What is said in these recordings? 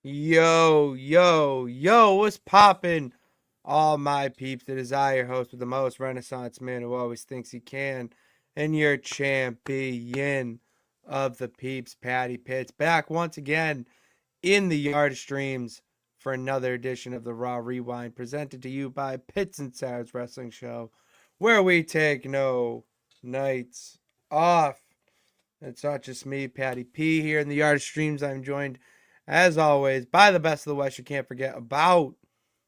Yo, yo, yo, what's poppin'? All my peeps, it is I, your host with the most Renaissance man who always thinks he can, and your champion of the peeps, Patty Pitts, back once again in the yard streams for another edition of the Raw Rewind, presented to you by Pitts and Sara's Wrestling Show, where we take no nights off. It's not just me, Patty P, here in the yard streams. I'm joined as always, by the best of the West, you can't forget about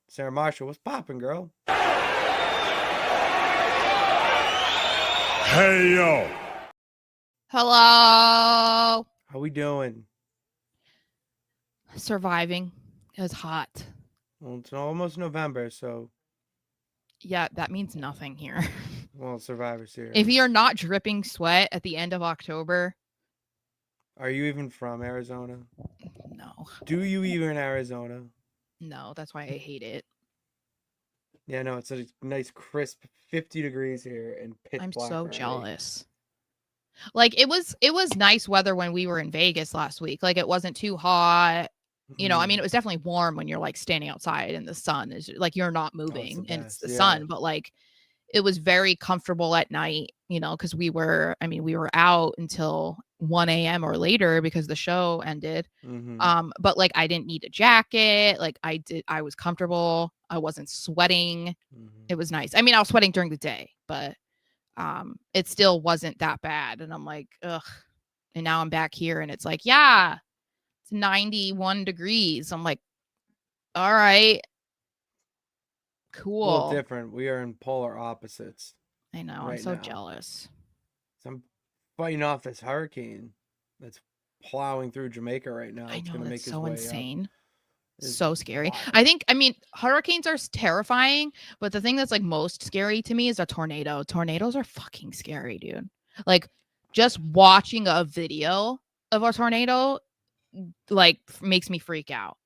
Sarah Marshall. What's poppin', girl? Hey, yo. Hello. How we doing? Surviving. It was hot. Well, it's almost November, so... Yeah, that means nothing here. Well, Survivor Series. If you're not dripping sweat at the end of October... Are you even from Arizona? No. Do you even Arizona? No, that's why I hate it. Yeah, no, it's a nice crisp 50 degrees here and pitch I'm black so already. jealous. Like, it was nice weather when we were in Vegas last week. Like, it wasn't too hot. You know, I mean, it was definitely warm when you're, like, standing outside and the sun is, like, you're not moving and it's the sun. But, like, it was very comfortable at night, you know, because we were out until 1 a.m. or later because the show ended. But like I didn't need a jacket. Like I was comfortable. I wasn't sweating. It was nice. I mean, I was sweating during the day, but it still wasn't that bad. And I'm like, ugh. And now I'm back here and it's like, yeah, it's 91 degrees. I'm like, all right. Cool. A little different. We are in polar opposites. I know. I'm so jealous. So I'm fighting off this hurricane that's plowing through Jamaica right now. I It's know, gonna that's make so its way insane. Up. So scary. Wild. I mean, hurricanes are terrifying, but the thing that's like most scary to me is a tornado. Tornadoes are fucking scary, dude. Like just watching a video of a tornado like makes me freak out.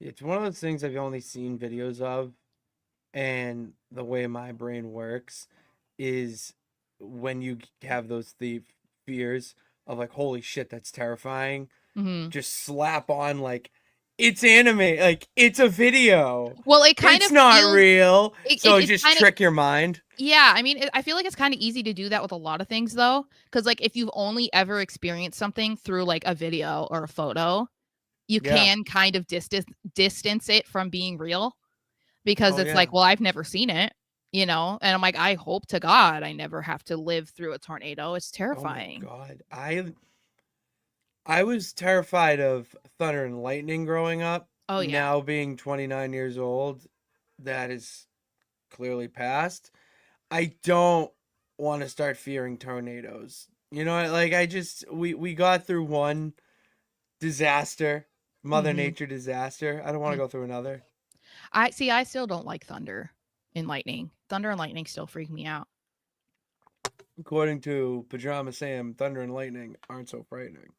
It's one of those things I've only seen videos of, and the way my brain works is when you have those fears of like, holy shit, that's terrifying. Just slap on like, it's anime, like it's a video. Well, it's not real. So just trick your mind. Yeah, I mean, I feel like it's kind of easy to do that with a lot of things though, because like if you've only ever experienced something through like a video or a photo, you can kind of distance it from being real, because it's like, well, I've never seen it, you know, and I'm like, I hope to God I never have to live through a tornado. It's terrifying. Oh my God, I was terrified of thunder and lightning growing up. Oh yeah. Now being 29 years old, that is clearly past. I don't want to start fearing tornadoes. You know, like we got through one disaster, Mother Nature disaster. I don't want to go through another. I still don't like thunder and lightning. Thunder and lightning still freak me out. According to Pajama Sam, thunder and lightning aren't so frightening.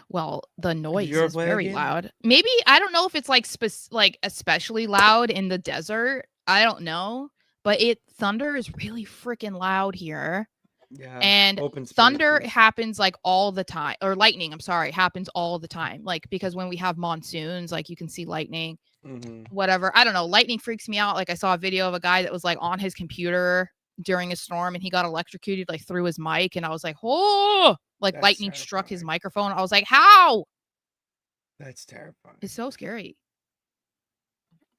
Well, the noise is very loud. Maybe, I don't know if it's like especially loud in the desert. I don't know, but thunder is really freaking loud here. Yeah. And thunder happens like all the time, or lightning, I'm sorry, happens all the time. Like, because when we have monsoons, like you can see lightning, whatever. I don't know. Lightning freaks me out. Like I saw a video of a guy that was like on his computer during a storm and he got electrocuted like through his mic. And I was like, oh, like that's lightning terrifying. Struck his microphone. I was like, how? That's terrifying. It's so scary.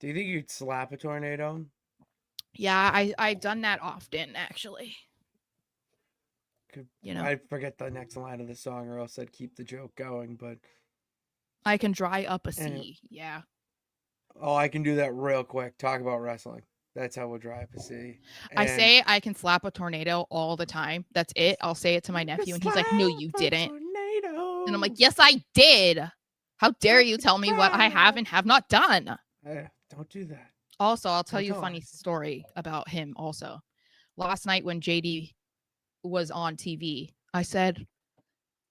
Do you think you'd slap a tornado? Yeah, I've done that often, actually. You know, I forget the next line of the song, or else I'd keep the joke going. But I can dry up a sea. Yeah. Oh, I can do that real quick. Talk about wrestling. That's how we'll dry up a sea. And I say I can slap a tornado all the time. That's it. I'll say it to my nephew, and he's like, "No, you didn't." Tornado. And I'm like, "Yes, I did. How dare you tell me what I have and have not done?" Don't do that. Also, I'll tell you a funny story about him. Also, last night when JD was on TV, I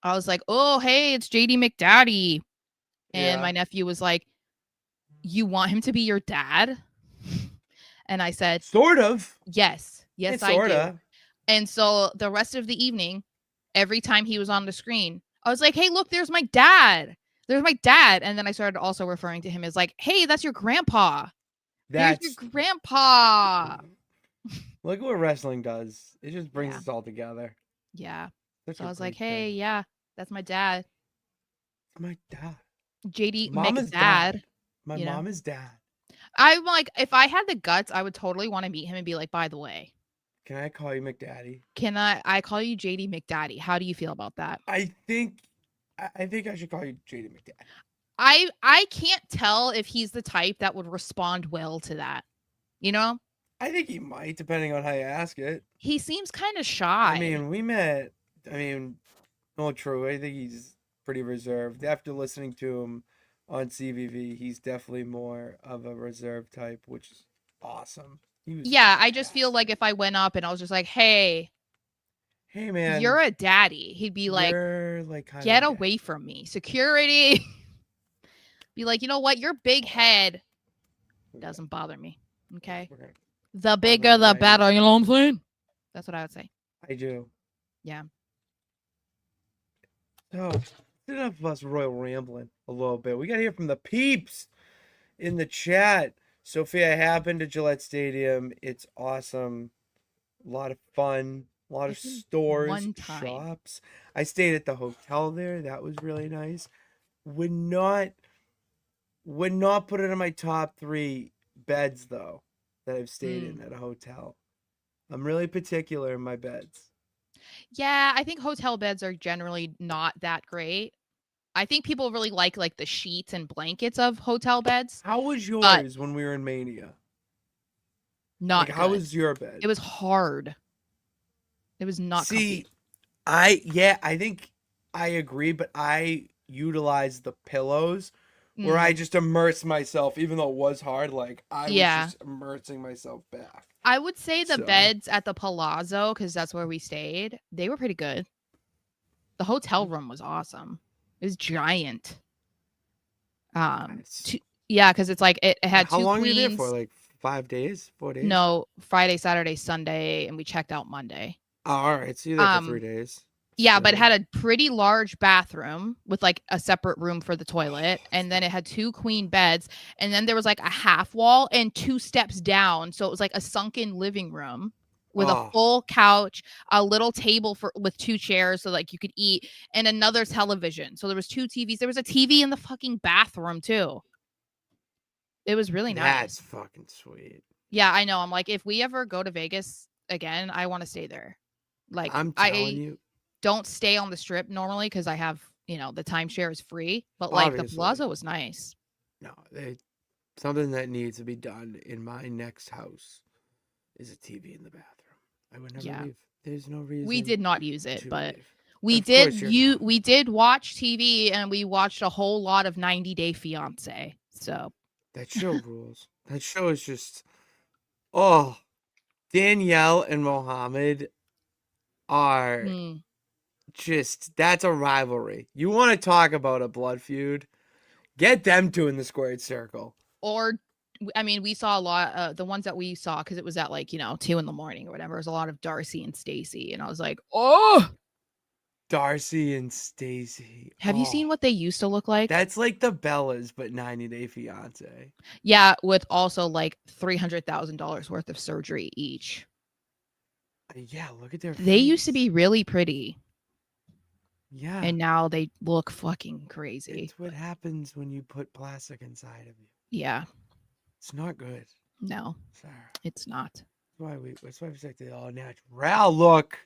was like, "Oh, hey, it's JD McDaddy," and my nephew was like, "You want him to be your dad?" And I said, sort of. Yes, I do. And so the rest of the evening, every time he was on the screen, I was like, hey, look, there's my dad. There's my dad. And then I started also referring to him as like, hey, that's your grandpa. Here's your That's grandpa. look at what wrestling does. It just brings Yeah. us all together. Yeah. Such So a I was like, great hey, thing. yeah, that's my dad. My dad. JD Mama's McDad. dad. My You know, mom is dad. I'm like, if I had the guts, I would totally want to meet him and be like, by the way, Can I call you McDaddy? can I call you JD McDaddy? How do you feel about that? I think I should call you JD McDaddy. I can't tell if he's the type that would respond well to that. You know? I think he might, depending on how you ask it. He seems kind of I shy. mean, we met. I mean, no, true. I think he's pretty reserved. After listening to him on CVV, he's definitely more of a reserved type, which is awesome. He was Yeah, I just feel like fantastic. if I went up and I was just like, "Hey, Hey, you're man, a daddy," he'd be like, you're like kind of "Get a away daddy. from me, security." Be like, "You know what? Your big head We're gonna, doesn't bother me." Okay? we're gonna The have bigger him the right better, now. you know what I'm saying? That's what I would say. I do. Yeah. So, enough of us royal rambling a little bit. We got to hear from the peeps in the chat. Sophia, I have been to Gillette Stadium. It's awesome. A lot of fun. A lot of I've been stores, one time. shops. I stayed at the hotel there. That was really nice. Would not would not put it in my top 3 beds though that I've stayed Mm. in at a hotel. I'm really particular in my beds. Yeah, I think hotel beds are generally not that great. I think people really like the sheets and blankets of hotel beds, How was but yours when we were in Mania? Like, not how good. was your bed? It was hard. It was not comfy. See, I think I agree, but I utilize the pillows where I Mm, just immerse myself, even though it was hard. Like I was yeah. just immersing myself back. I would say the So beds at the Palazzo, because that's where we stayed, they were pretty good. The hotel room was awesome. It was giant. nice. Two, yeah, because it's like it had How two long were you there for? queens. Like 5 days, 4 days? No, Friday, Saturday, Sunday, and we checked out Monday. Oh, all right. So you're there for Um, 3 days. Yeah, but it Still. had a pretty large bathroom with like a separate room for the toilet. And then it had two queen beds. And then there was like a half wall and two steps down. So it was like a sunken living room with a Oh, full couch, a little table for with two chairs so like you could eat, and another television. So there was two TVs. There was a TV in the fucking bathroom too. It was really that's nice. fucking sweet. Yeah, I know. I'm like, if we ever go to Vegas again, I want to stay there. Like I'm telling I you, don't stay on the strip normally because I have, the timeshare is free, but like the obviously, Plaza was nice. no, something that needs to be done in my next house is a TV in the bathroom. I would never Yeah. leave. There's no We reason did not use it, to but leave. we Of course did you're not. we did watch TV and we watched a whole lot of 90 Day Fiance. So, That show rules. That show is just oh, Danielle and Mohammed are mm, just that's a rivalry. You want to talk about a blood feud? Get them two in the squared circle. or I mean, we saw a lot the ones that we saw cuz it was at like, 2 in the morning or whatever. It was a lot of Darcy and Stacy and I was like, "Oh, Darcy and Stacy. have you Oh, seen what they used to look like?" that's like the Bellas, but 90 Day Fiance. Yeah, with also like $300,000 worth of surgery each. Yeah, look at their They used to face. be really pretty Yeah, and now they look fucking crazy. it's what happens when you put plastic inside of you. Yeah, It's not good, no, Sarah. it's not. That's why we say the all natural look.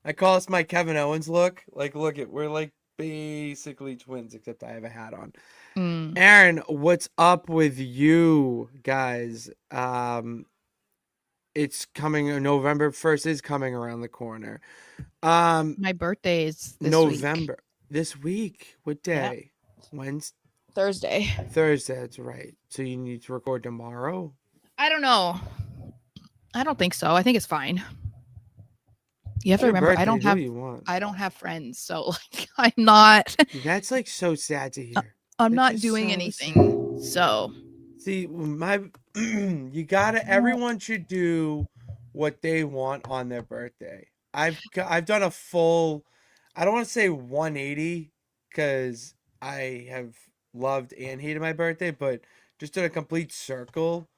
I call this my Kevin Owens look. Like, look at we're like basically twins, except I have a hat on. Mm, Aaron, what's up with you guys? It's coming. November 1st is coming around the corner. Um, my birthday is this week. November this week. What Yeah, day? Wednesday, Thursday. Thursday. That's right. So you need to record tomorrow. I don't know. I don't think so. I think it's fine. You have It's to your remember birthday. Do what you want. I don't have friends, so like I'm not That's like so sad to hear. I'm That's not just doing so sad. anything. So, See, you gotta. Everyone should do what they want on their birthday. I've done a full. I don't want to say 180 because I have loved and hated my birthday, but just did a complete circle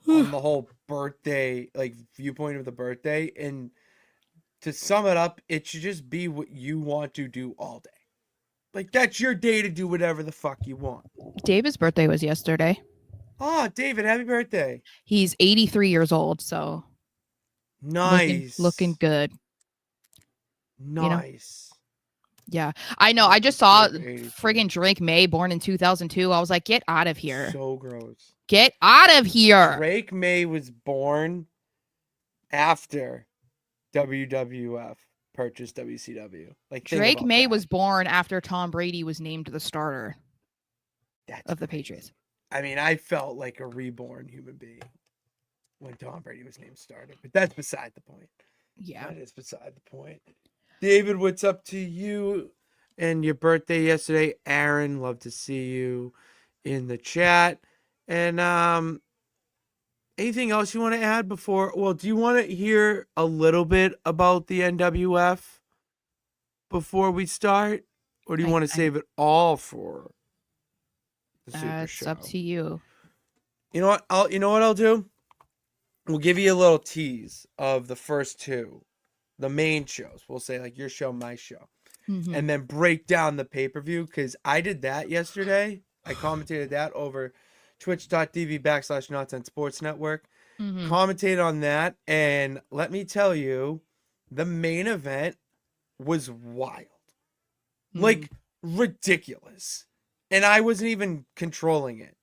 on the whole birthday like viewpoint of the birthday. And to sum it up, it should just be what you want to do all day. Like that's your day to do whatever the fuck you want. David's birthday was yesterday. Oh, David, happy birthday. He's 83 years old, so looking Nice. good. Nice. Yeah, I know. I just saw Good for 83. friggin' Drake May, born in 2002. I was like, get out of here. So gross. Get out of here. Drake May was born after WWF purchased WCW. Like Drake May was born after Tom Brady was named the starter of the Patriots. I mean, I felt like a reborn human being when Tom Brady was named starter, but that's beside the point. Yeah. That is beside the point. David, what's up to you and your birthday yesterday? Aaron, love to see you in the chat. And anything else you want to add before? Well, do you want to hear a little bit about the NWF before we start? Or do you want to save it all for the Super Show? It's up to you. You know what? I'll do? We'll give you a little tease of the first two. The main shows. We'll say like your show, my show. Mm-hmm. And then break down the pay-per-view because I did that yesterday. I commentated that over twitch.tv/Nonsense Sports Network. Mm-hmm. Commentated on that. And let me tell you, the main event was wild. Mm-hmm. Like ridiculous. And I wasn't even controlling it.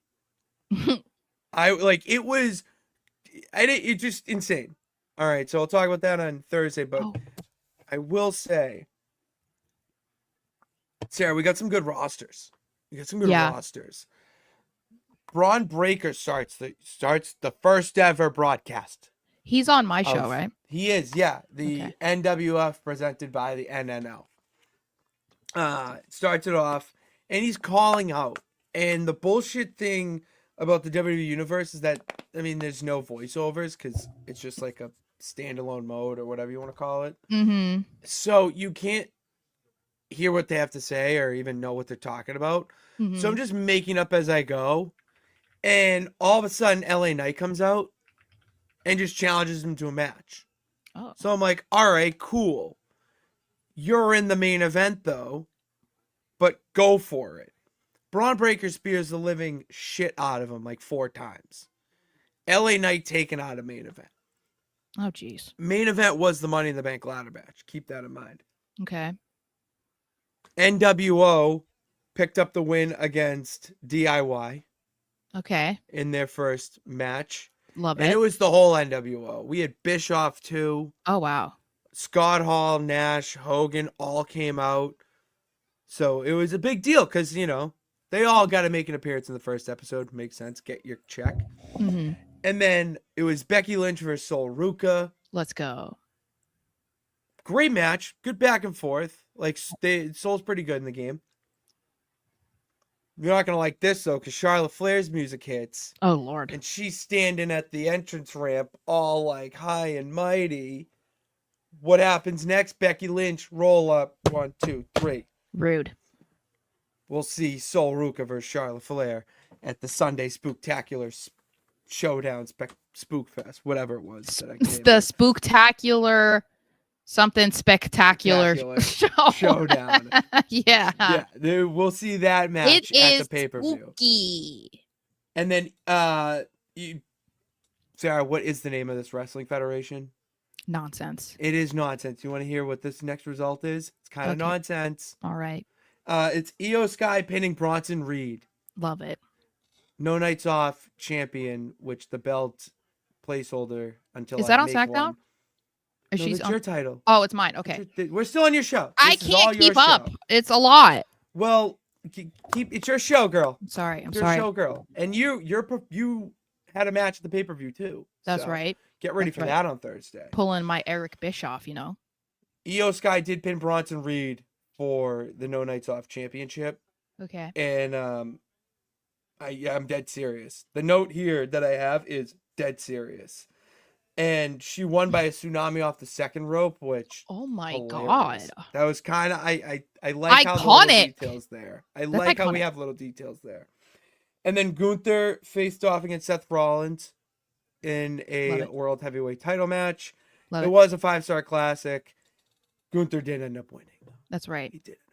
It's just insane. All right, so I'll talk about that on Thursday, but I will say, Sarah, we got some good rosters. Rosters. Braun Breaker starts the first ever broadcast. He's on my show, right? He is, yeah. The NWF presented by the NNL. Starts it off, and he's calling out. And the bullshit thing about the WWE Universe is that, I mean, there's no voiceovers because it's just like a standalone mode or whatever you want to call it. Mm-hmm. So you can't hear what they have to say or even know what they're talking about. Mm-hmm. So I'm just making up as I go. And all of a sudden, LA Knight comes out and just challenges him to a match. Oh. So I'm like, all right, cool. You're in the main event, though, but go for it. Braun Breaker spears the living shit out of him like 4 times. LA Knight taken out of main event. Oh, jeez. Main event was the Money in the Bank ladder match. Keep that in mind. Okay. NWO picked up the win against DIY. Okay. In their first match. Love it. And it was the whole NWO. We had Bischoff too. Oh, wow. Scott Hall, Nash, Hogan all came out. So it was a big deal because, they all got to make an appearance in the first episode. Makes sense. Get your check. Mm-hmm. And then it was Becky Lynch versus Sol Ruca. Let's go. Great match. Good back and forth. Like, Sol's pretty good in the game. You're not going to like this, though, because Charlotte Flair's music hits. Oh, Lord. And she's standing at the entrance ramp all, like, high and mighty. What happens next? Becky Lynch, roll up. 1, 2, 3. Rude. We'll see Sol Ruca versus Charlotte Flair at the Sunday Spooktacular Showdown Spook Fest, whatever it was. The Spooktacular something spectacular showdown. Yeah. Yeah, we'll see that match at the pay-per-view. Spooky. And then, Sarah, what is the name of this wrestling federation? Nonsense. It is nonsense. You want to hear what this next result is? It's kind of nonsense. All right. It's Io Sky pinning Bronson Reed. Love it. No Nights Off champion, which the belt placeholder until is that on SmackDown? It's your title. Oh, it's mine. Okay. We're still on your show. I can't keep up. It's a lot. Well, it's your show, girl. I'm sorry. It's your show, girl. And you had a match at the pay-per-view too. That's right. Get ready for that on Thursday. Pulling my Eric Bischoff, Io Sky did pin Bronson Reed for the No Nights Off championship. Okay. And I'm dead serious. The note here that I have is dead serious. and she won by a tsunami off the second rope, which Oh my hilarious. God. That was kind of I like how the little Iconic. details there. I That's like how we iconic. have little details there. And then Gunther faced off against Seth Rollins in Love a it. world heavyweight title match. Love It it. was a 5-star classic. Gunther did end up winning. That's right. He did end up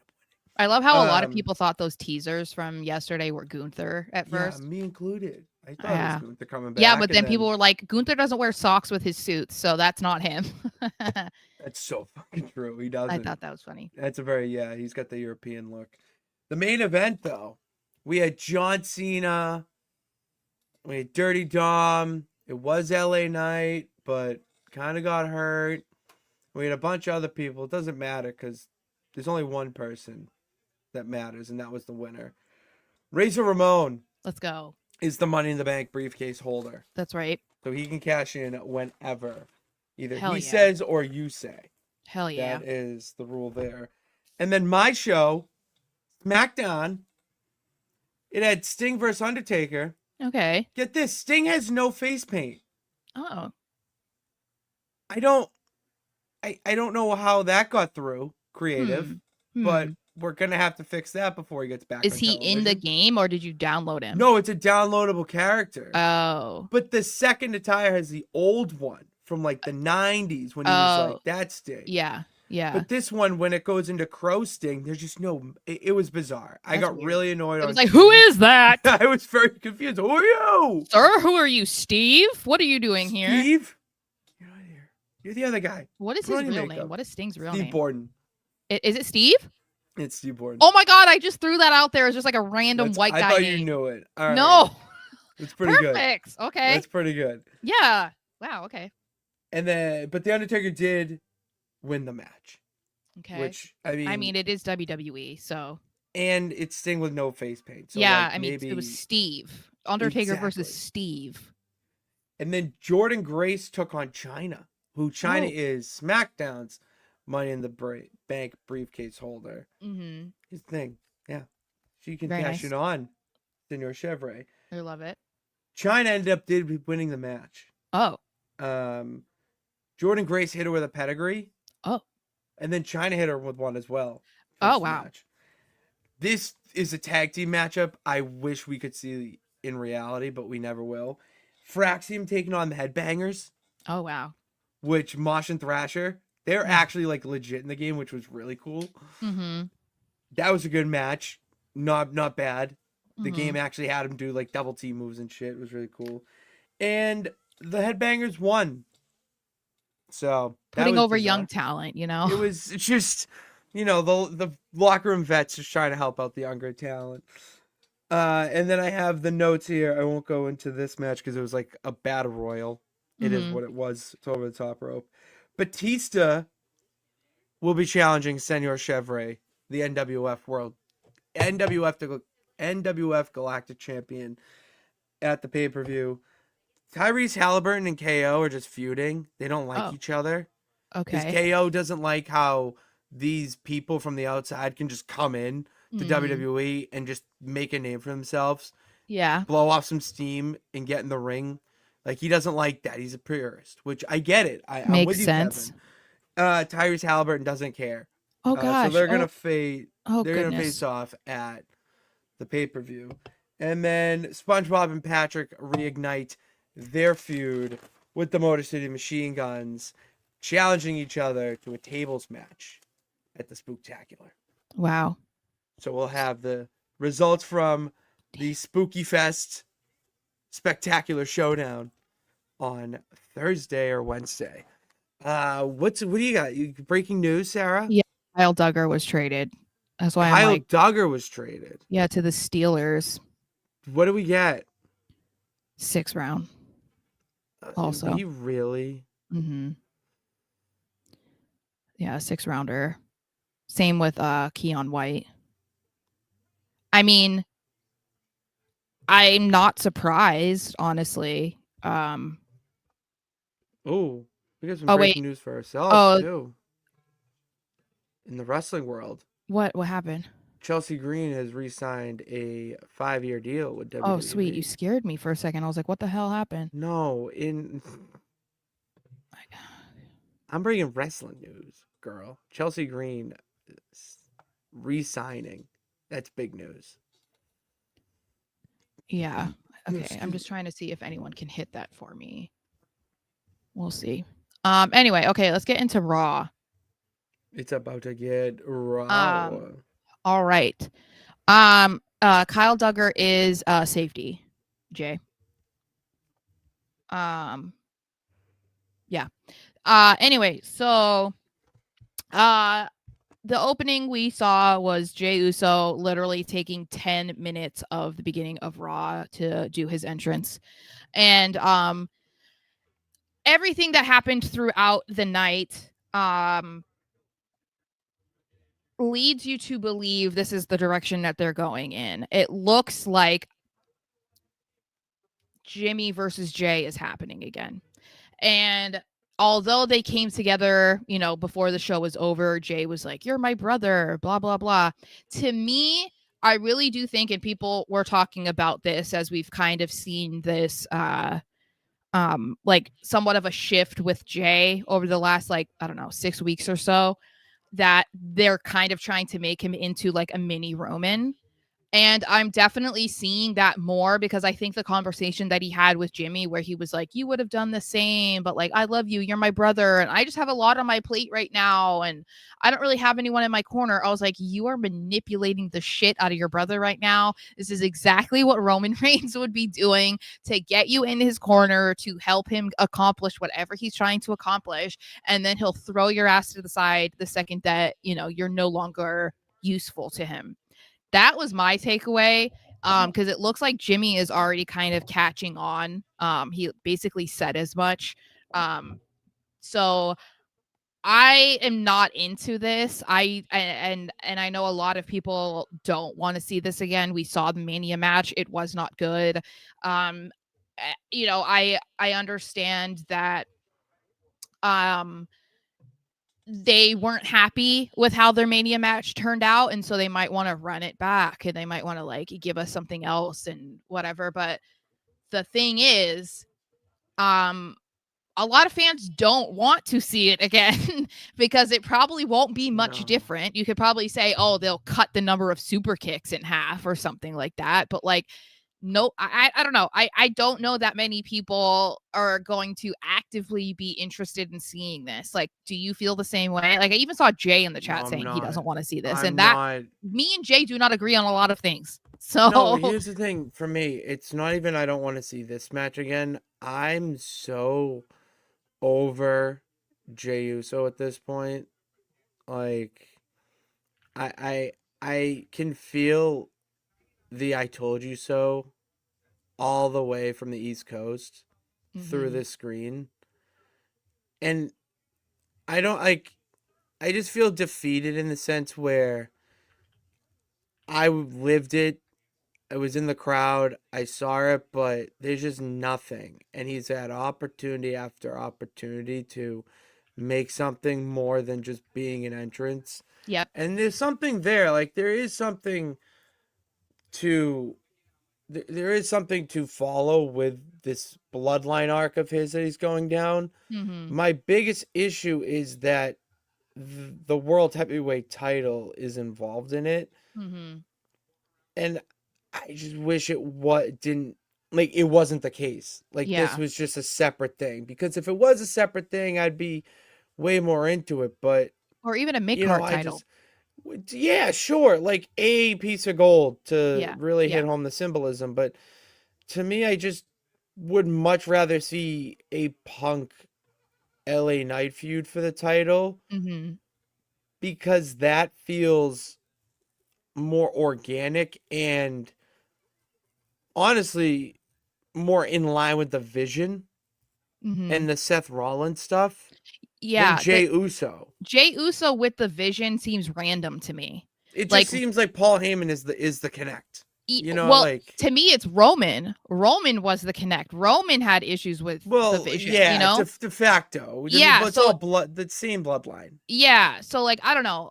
I love how a lot of winning. people thought those teasers from yesterday were Gunther at Yeah, first. me included. I thought Yeah. it was Gunther coming back. Yeah, but then people were like, Gunther doesn't wear socks with his suits, so that's not him. That's so fucking true. He I doesn't. thought that was funny. That's a very, yeah, he's got the European look. The main event, though, we had John Cena, we had Dirty Dom. It was LA Knight, but kind of got hurt. We had a bunch of other people. It doesn't matter because there's only one person that matters, and that was the winner. Razor Ramon Let's go. is the Money in the Bank briefcase holder. That's right. So he can cash in whenever. Either Hell he yeah. says or you say. Hell yeah. That is the rule there. And then my show, SmackDown, it had Sting versus Undertaker. Okay. Get this, Sting has no face paint. Oh. I don't know how that got through creative, but we're gonna have to fix that before he gets back. Is on he in the television. game or did you download him? No, it's a downloadable character. Oh. But the second attire has the old one from like the 90s when he was like that Sting. Yeah. Yeah. But this one, when it goes into Crow Sting, there's just no. It was bizarre. I got weird. really annoyed. I was like, who is that? I was very confused. Who are you? Sir, who are you, Steve? What are you doing here? Steve? You're not here. You're the other guy. What is Put his on your real makeup. name? What is Sting's real Steve name? Borden. Is it Steve? It's Steve Borden. Oh my God, I just threw that out there as just like a random white guy I thought name. you knew it. All right. No. It's pretty good. Perfect. Okay. That's pretty good. Yeah. Wow. Okay. And then, but The Undertaker did win the match. Okay. Which, I mean, it is WWE, so. And it's Sting with no face paint. So yeah, like I mean, maybe... it was Steve. Undertaker versus Exactly. Steve. And then Jordan Grace took on Chyna, who Chyna is SmackDown's Money in the Bank briefcase holder. Mm-hmm. His thing. Yeah. She can Very cash nice. it on Senor Chevrolet. I love it. Chyna ended up winning the match. Oh. Jordan Grace hit her with a pedigree. Oh. And then Chyna hit her with one as well. Oh, wow. Match. This is a tag team matchup I wish we could see in reality, but we never will. Fraxium taking on the Headbangers. Oh, wow. Which Mosh and Thrasher, they're actually like legit in the game, which was really cool. Mm-hmm. That was a good match. Not bad. The Mhm. game actually had him do like double team moves and shit. It was really cool. And the Headbangers won. So Putting over bizarre. young talent, you know? It was just, the locker room vets just trying to help out the younger talent. And then I have the notes here. I won't go into this match because it was like a battle royal. It is what it was. It's over the top rope. Batista will be challenging Senor Chevrolet, the NWF Galactic Champion, at the pay-per-view. Tyrese Halliburton and KO are just feuding. They don't like each other. Because Okay. KO doesn't like how these people from the outside can just come in to WWE and just make a name for themselves, Yeah. blow off some steam, and get in the ring. Like, he doesn't like that. He's a purist, which I get it. I'm Makes with you, sense. Kevin. Tyrese Halliburton doesn't care. Oh, gosh. So they're gonna face. Oh, They're gonna goodness. face off at the pay-per-view, and then SpongeBob and Patrick reignite their feud with the Motor City Machine Guns, challenging each other to a tables match at the Spooktacular. Wow. So we'll have the results from the Spooky Fest Spectacular Showdown on Thursday or Wednesday. What do you got? Breaking news, Sarah? Yeah. Kyle Duggar was traded. That's why Kyle I'm like, Duggar was traded. yeah, to the Steelers. What do we get? 6th round. Also. We really? Mm-hmm. Yeah, 6th rounder. Same with Keon White. I mean, I'm not surprised, honestly. Oh, we got some Oh, breaking wait. news for ourselves Oh. too. In the wrestling world, What happened? Chelsea Green has re-signed a 5-year deal with WWE. Oh, sweet. You scared me for a second. I was like, what the hell happened? No, I'm bringing wrestling news, girl. Chelsea Green re-signing. That's big news. Yeah. Okay. I'm Excuse just me. trying to see if anyone can hit that for me. We'll see. Anyway, okay, let's get into Raw. It's about to get raw. Um, all right. Kyle Duggar is safety. Jay. Um, yeah. Anyway, so uh the opening we saw was Jey Uso literally taking 10 minutes of the beginning of Raw to do his entrance. And everything that happened throughout the night leads you to believe this is the direction that they're going in. It looks like Jimmy versus Jay is happening again. And although they came together, before the show was over, Jay was like, "You're my brother," blah, blah, blah. To me, I really do think, and people were talking about this as we've kind of seen this, like somewhat of a shift with Jay over the last, like, I don't know, 6 weeks or so, that they're kind of trying to make him into like a mini Roman. And I'm definitely seeing that more because I think the conversation that he had with Jimmy, where he was like, "You would have done the same, but like, I love you. You're my brother. And I just have a lot on my plate right now. And I don't really have anyone in my corner." I was like, "You are manipulating the shit out of your brother right now. This is exactly what Roman Reigns would be doing to get you in his corner to help him accomplish whatever he's trying to accomplish. And then he'll throw your ass to the side the second that, you're no longer useful to him." That was my takeaway. Because it looks like Jimmy is already kind of catching on. He basically said as much. So I am not into this. And I know a lot of people don't want to see this again. We saw the Mania match; it was not good. I understand that. They weren't happy with how their Mania match turned out, and so they might want to run it back, and they might want to like give us something else and whatever. But the thing is, a lot of fans don't want to see it again because it probably won't be much No. different. You could probably say, "Oh, they'll cut the number of super kicks in half or something like that," but like, no, I don't know. I don't know that many people are going to actively be interested in seeing this. Like, do you feel the same way? Like, I even saw Jay in the No, chat I'm saying he not. doesn't want to see this, and I'm that not. me and Jay do not agree on a lot of things. No, So here's the thing for me. It's not even I don't want to see this match again. I'm so over Jey Uso at this point. Like I I I can feel the "I told you so" all the way from the East Coast through mhm, this screen. And I don't like I just feel defeated in the sense where I lived it. I was in the crowd. I saw it, but there's just nothing. And he's had opportunity after opportunity to make something more than just being an entrance. yep, And there's something there. Like there is something to there is something to follow with this bloodline arc of his that he's going down. mhm, My biggest issue is that the world heavyweight title is involved in it, mhm, and I just wish it didn't like it wasn't the case. Like this yeah, was just a separate thing. Because if it was a separate thing, I'd be way more into it. But or even a mid card I title. just yeah, sure, like a piece of gold to Yeah, really yeah, hit home the symbolism. But to me, I just would much rather see a Punk LA Knight feud for the title mhm, because that feels more organic and honestly more in line with the vision mhm. and the Seth Rollins stuff than Yeah, Jay Uso. Jay Uso with the vision seems random to me. It just Like, seems like Paul Heyman is the connect. well, Like to me, it's Roman. Roman was the connect. Roman had issues with the well, vision, yeah, de facto. I mean, Yeah. but it's So, all blood, the same bloodline. yeah. So, like, I don't know.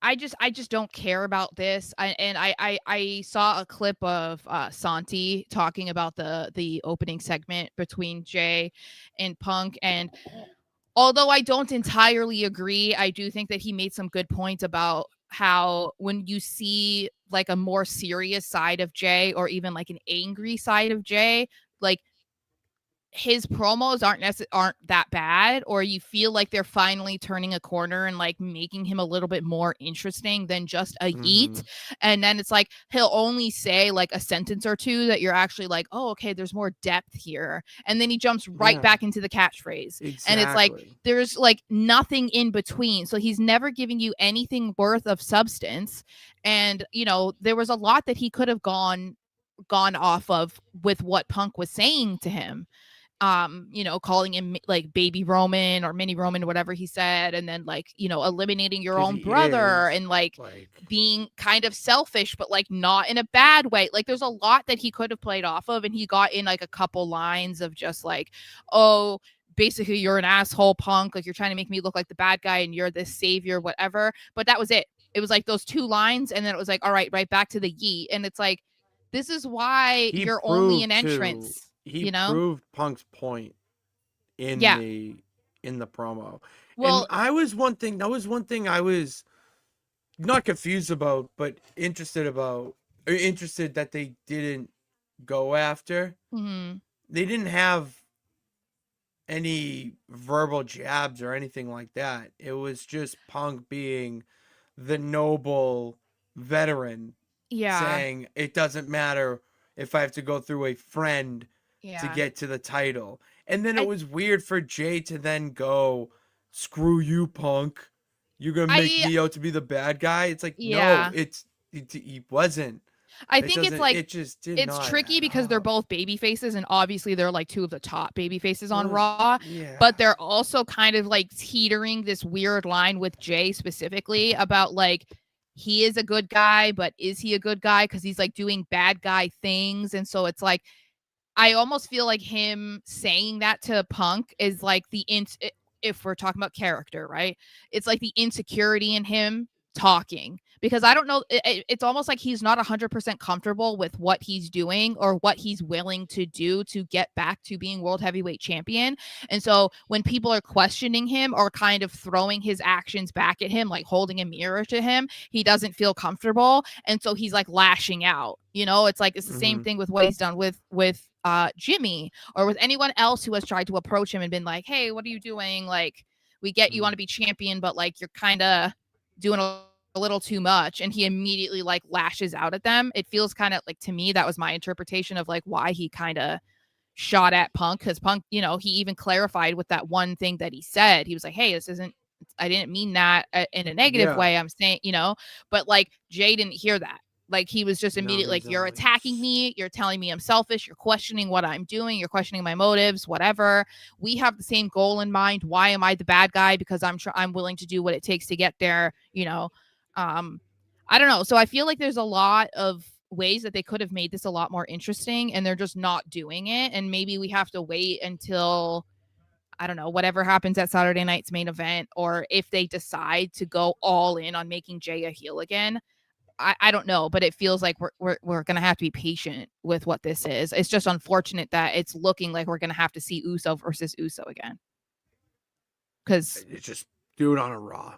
I just don't care about this. I saw a clip of Santi talking about the opening segment between Jay and Punk, and although I don't entirely agree, I do think that he made some good points about how when you see like a more serious side of Jay or even like an angry side of Jay, like his promos aren't that bad, or you feel like they're finally turning a corner and like making him a little bit more interesting than just a yeet. And then it's like he'll only say like a sentence or two that you're actually like, oh, okay, there's more depth here, and then he jumps right Yeah, back into the catchphrase. And it's like exactly. there's like nothing in between, so he's never giving you anything worth of substance. And there was a lot that he could have gone off of with what Punk was saying to him, calling him like baby Roman or mini Roman, whatever he said, and then like, eliminating your Because own he brother is and like like, being kind of selfish, but like not in a bad way. Like there's a lot that he could have played off of, and he got in like a couple lines of just like, oh, basically you're an asshole, Punk, like you're trying to make me look like the bad guy and you're this savior, whatever. But that was it. It was like those two lines, and then it was like, all right back to the yeet. And it's like, this is why he you're only an proved to entrance, he you know? proved Punk's point in Yeah. the promo. And Well, that was one thing I was not confused about, but interested that they didn't go after. mhm, They didn't have any verbal jabs or anything like that. It was just Punk being the noble veteran yeah, saying it doesn't matter if I have to go through a friend to yeah. get to the title. And then it I was weird for Jay to then go, screw you, Punk. You're going to make I me out to be the bad guy. It's like, no, yeah. he wasn't. I It think it's doesn't, like it just did it's not tricky add because they're up. both baby faces, and obviously they're like two of the top baby faces on Those, Raw, yeah. but they're also kind of like teetering this weird line with Jay specifically about like he is a good guy, but is he a good guy because he's like doing bad guy things? And so it's like I almost feel like him saying that to Punk is like if we're talking about character, right? It's like the insecurity in him talking, because I don't know, it's almost like he's not 100% comfortable with what he's doing or what he's willing to do to get back to being world heavyweight champion. And so when people are questioning him or kind of throwing his actions back at him, like holding a mirror to him, he doesn't feel comfortable, and so he's like lashing out. It's like it's the same Mm-hmm. thing with what he's done with Jimmy, or with anyone else who has tried to approach him and been like, hey, what are you doing? Like, we get you want to be champion, but like you're kind of doing a little too much. And he immediately like lashes out at them. It feels kind of like, to me, that was my interpretation of like why he kind of shot at Punk, because Punk, he even clarified with that one thing that he said. He was like, hey, this isn't, I didn't mean that in a negative Yeah. way. I'm saying, but like Jay didn't hear that. Like he was just No, immediately like, he's you're attacking always. me. You're telling me I'm selfish. You're questioning what I'm doing. You're questioning my motives, whatever. We have the same goal in mind. Why am I the bad guy? Because I'm willing to do what it takes to get there. Um, I don't know. So I feel like there's a lot of ways that they could have made this a lot more interesting, and they're just not doing it. And maybe we have to wait until, I don't know, whatever happens at Saturday night's main event, or if they decide to go all in on making Jay a heel again. I don't know, but it feels like we're gonna have to be patient with what this is. It's just unfortunate that it's looking like we're gonna have to see Uso versus Uso again. Because It's just do it on a Raw.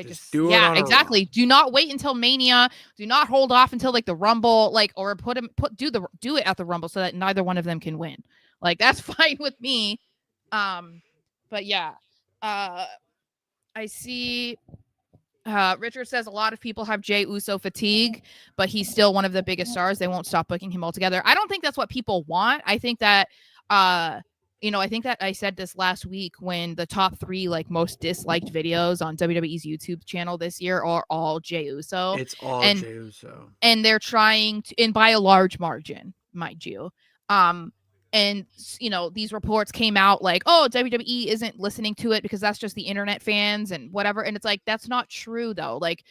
Just do it yeah, on a Raw. exactly. Do not wait until Mania. Do not hold off until like the Rumble, like, or do it at the Rumble so that neither one of them can win. Like that's fine with me. But yeah, uh, I see. Richard says a lot of people have Jay Uso fatigue, but he's still one of the biggest stars. They won't stop booking him altogether. I don't think that's what people want. I think that, I think that I said this last week when the top 3 like most disliked videos on WWE's YouTube channel this year are all Jay Uso, It's all and Jey Uso. they're trying to, and by a large margin, mind you. Um, and these reports came out like, oh, WWE isn't listening to it because that's just the internet fans and whatever. And it's like, that's not true though. Like,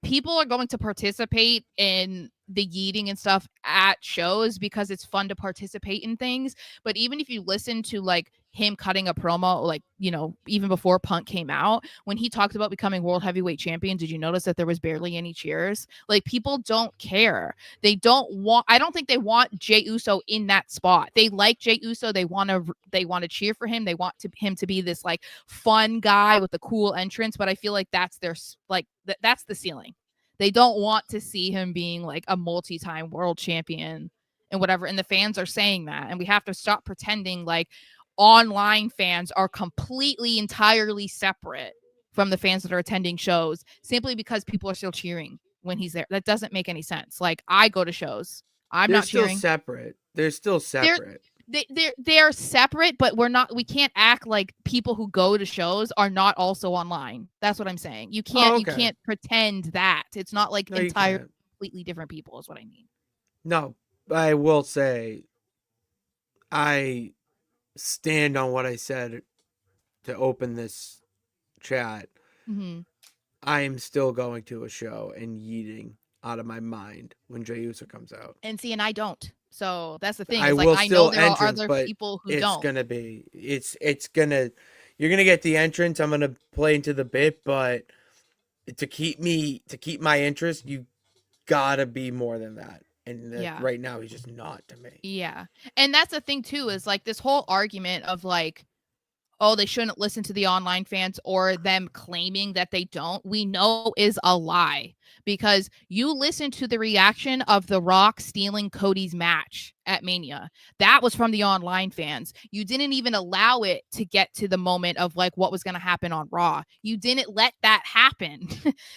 people are going to participate in the yeeting and stuff at shows because it's fun to participate in things. But even if you listen to like him cutting a promo, like, even before Punk came out, when he talked about becoming world heavyweight champion, did you notice that there was barely any cheers? Like, people don't care. I don't think they want Jey Uso in that spot. They like Jey Uso. They want to cheer for him. They want him to be this like fun guy with a cool entrance, but I feel like that's that's the ceiling. They don't want to see him being like a multi-time world champion and whatever. And the fans are saying that. And we have to stop pretending like online fans are completely, entirely separate from the fans that are attending shows simply because people are still cheering when he's there. That doesn't make any sense. Like, I go to shows. I'm They're not still cheering. separate. They're still separate. They're separate, but we can't act like people who go to shows are not also online. That's what I'm saying. You can't pretend that. It's not like entirely completely different people is what I mean. No, I will say I stand on what I said to open this chat. Mm-hmm. I am still going to a show and yeeting out of my mind when Jey Uso comes out. And see, and I don't. So that's the thing. I It's like, will I still know there are entrance, other but people who it's don't. gonna be you're gonna get the entrance. I'm gonna play into the bit, but to keep my interest, you gotta be more than that. And right now he's just not to me. Yeah. And that's the thing too, is like this whole argument of like, oh, they shouldn't listen to the online fans, or them claiming that they don't, we know is a lie, because you listen to the reaction of The Rock stealing Cody's match at Mania. That was from the online fans. You didn't even allow it to get to the moment of like what was going to happen on Raw. You didn't let that happen.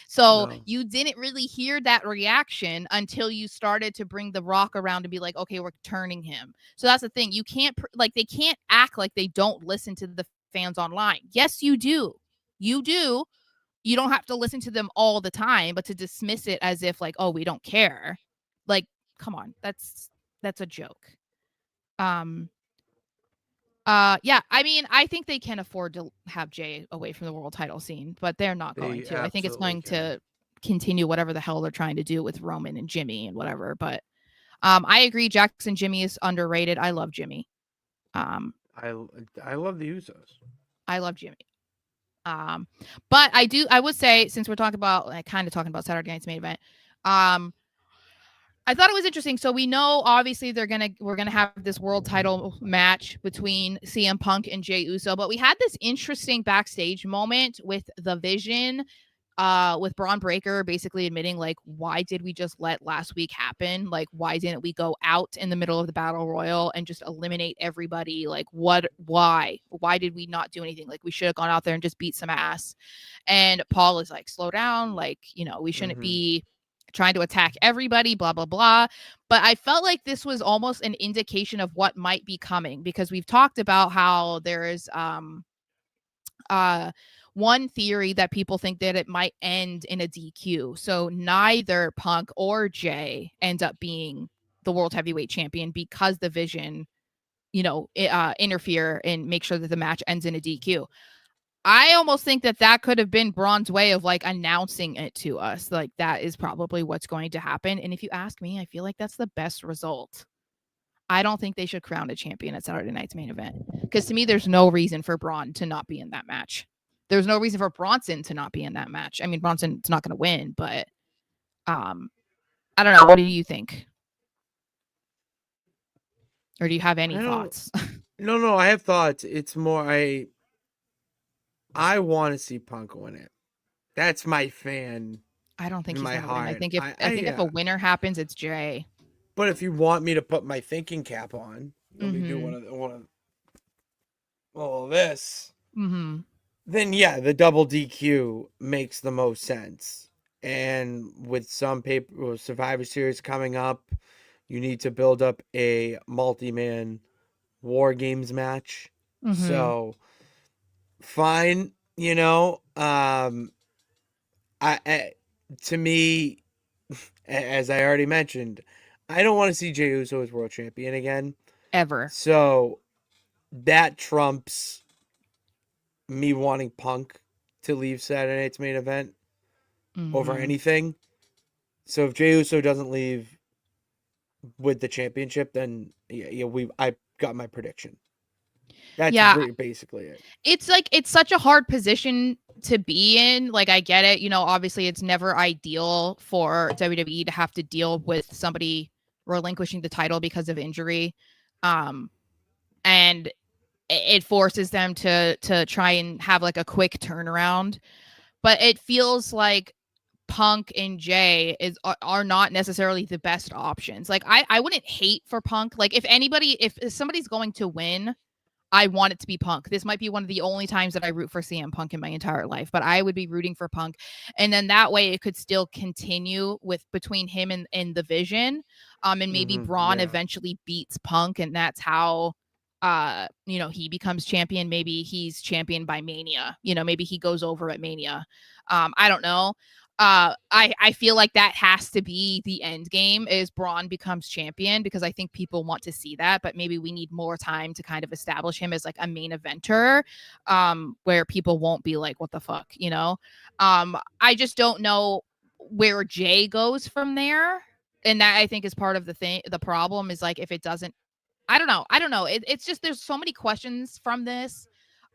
So you didn't really hear that reaction until you started to bring The Rock around and be like, okay, we're turning him. So that's the thing. You can't they can't act like they don't listen to the fans online. Yes, you do. You do. You don't have to listen to them all the time, but to dismiss it as if like, oh, we don't care. Like, come on. That's a joke. Yeah, I mean, I think they can afford to have Jay away from the world title scene, but they're not going to. I think it's going to continue whatever the hell they're trying to do with Roman and Jimmy and whatever. But I agree, Jackson Jimmy is underrated. I love Jimmy. I love the Usos. I love Jimmy. But I would say, since we're talking about kind of talking about Saturday night's main event, I thought it was interesting. So we know obviously we're gonna have this world title match between CM Punk and Jey Uso, but we had this interesting backstage moment with the Vision, with Braun Breaker basically admitting like, why did we just let last week happen? Like, why didn't we go out in the middle of the battle royal and just eliminate everybody? Like, why did we not do anything? Like, we should have gone out there and just beat some ass. And Paul is like, slow down. Like, we shouldn't be trying to attack everybody, blah, blah, blah. But I felt like this was almost an indication of what might be coming, because we've talked about how there is, one theory that people think that it might end in a DQ. So neither Punk or Jay ends up being the world heavyweight champion, because the Vision, interfere and make sure that the match ends in a DQ. I almost think that could have been Braun's way of like announcing it to us. Like, that is probably what's going to happen. And if you ask me, I feel like that's the best result. I don't think they should crown a champion at Saturday night's main event, because to me, there's no reason for Braun to not be in that match. There's no reason for Bronson to not be in that match. I mean, Bronson's not going to win, but I don't know. What do you think? Or do you have any thoughts? No, I have thoughts. It's more I want to see Punk win it. That's my fan. I don't think he's going to win. I think if a winner happens, it's Jay. But if you want me to put my thinking cap on, let me do one of all of this. Mm-hmm. Then yeah, the double DQ makes the most sense. And with some Survivor Series coming up, you need to build up a multi-man War Games match. Mm-hmm. So fine, to me, as I already mentioned, I don't want to see Jey Uso as world champion again. Ever. So that trumps me wanting Punk to leave Saturday night's main event over anything. So if Jey Uso doesn't leave with the championship, then I got my prediction. That's Yeah, basically it. it's like it's such a hard position to be in. Like, I get it. You know, obviously it's never ideal for WWE to have to deal with somebody relinquishing the title because of injury. And it forces them to try and have like a quick turnaround. But it feels like Punk and Jay are not necessarily the best options. Like, I wouldn't hate for Punk. Like, if somebody's going to win, I want it to be Punk. This might be one of the only times that I root for CM Punk in my entire life, but I would be rooting for Punk. And then that way it could still continue with between him and the Vision. And maybe Braun eventually beats Punk, and that's how he becomes champion. Maybe he's champion by Mania. Maybe he goes over at Mania. I don't know. I feel like that has to be the end game, is Braun becomes champion, because I think people want to see that, but maybe we need more time to kind of establish him as like a main eventer, where people won't be like, what the fuck, I just don't know where Jay goes from there. And that, I think, is part of the problem, is like, if it doesn't, I don't know. It's just, there's so many questions from this.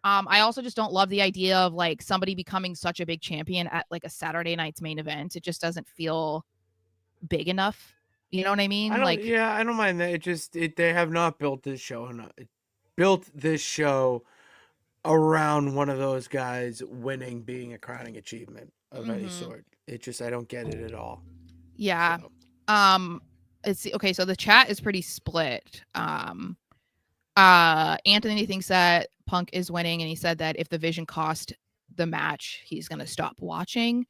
I also just don't love the idea of like somebody becoming such a big champion at like a Saturday night's main event. It just doesn't feel big enough. You know what I mean? I don't mind that. They have not built this show around one of those guys winning being a crowning achievement of any sort. I don't get it at all. Yeah. So. Okay, so the chat is pretty split. Anthony thinks that Punk is winning, and he said that if the Vision cost the match, he's gonna stop watching.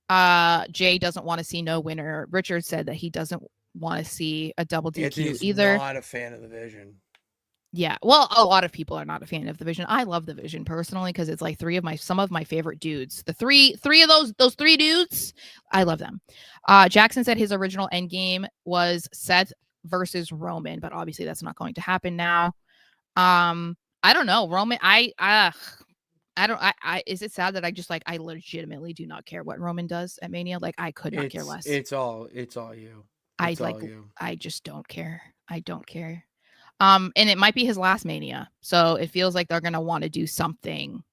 Jay doesn't want to see no winner. Richard said that he doesn't want to see a double DQ Anthony's either. Not a fan of the Vision. Yeah, well, a lot of people are not a fan of the Vision. I love the Vision personally, because it's like some of my favorite dudes. The three of those three dudes, I love them. Jackson said his original end game was Seth versus Roman, but obviously that's not going to happen now. I don't know, Roman. I don't. Is it sad that I legitimately do not care what Roman does at Mania? Like, I could not care less. It's all you. I just don't care. I don't care. And it might be his last Mania, so it feels like they're gonna want to do something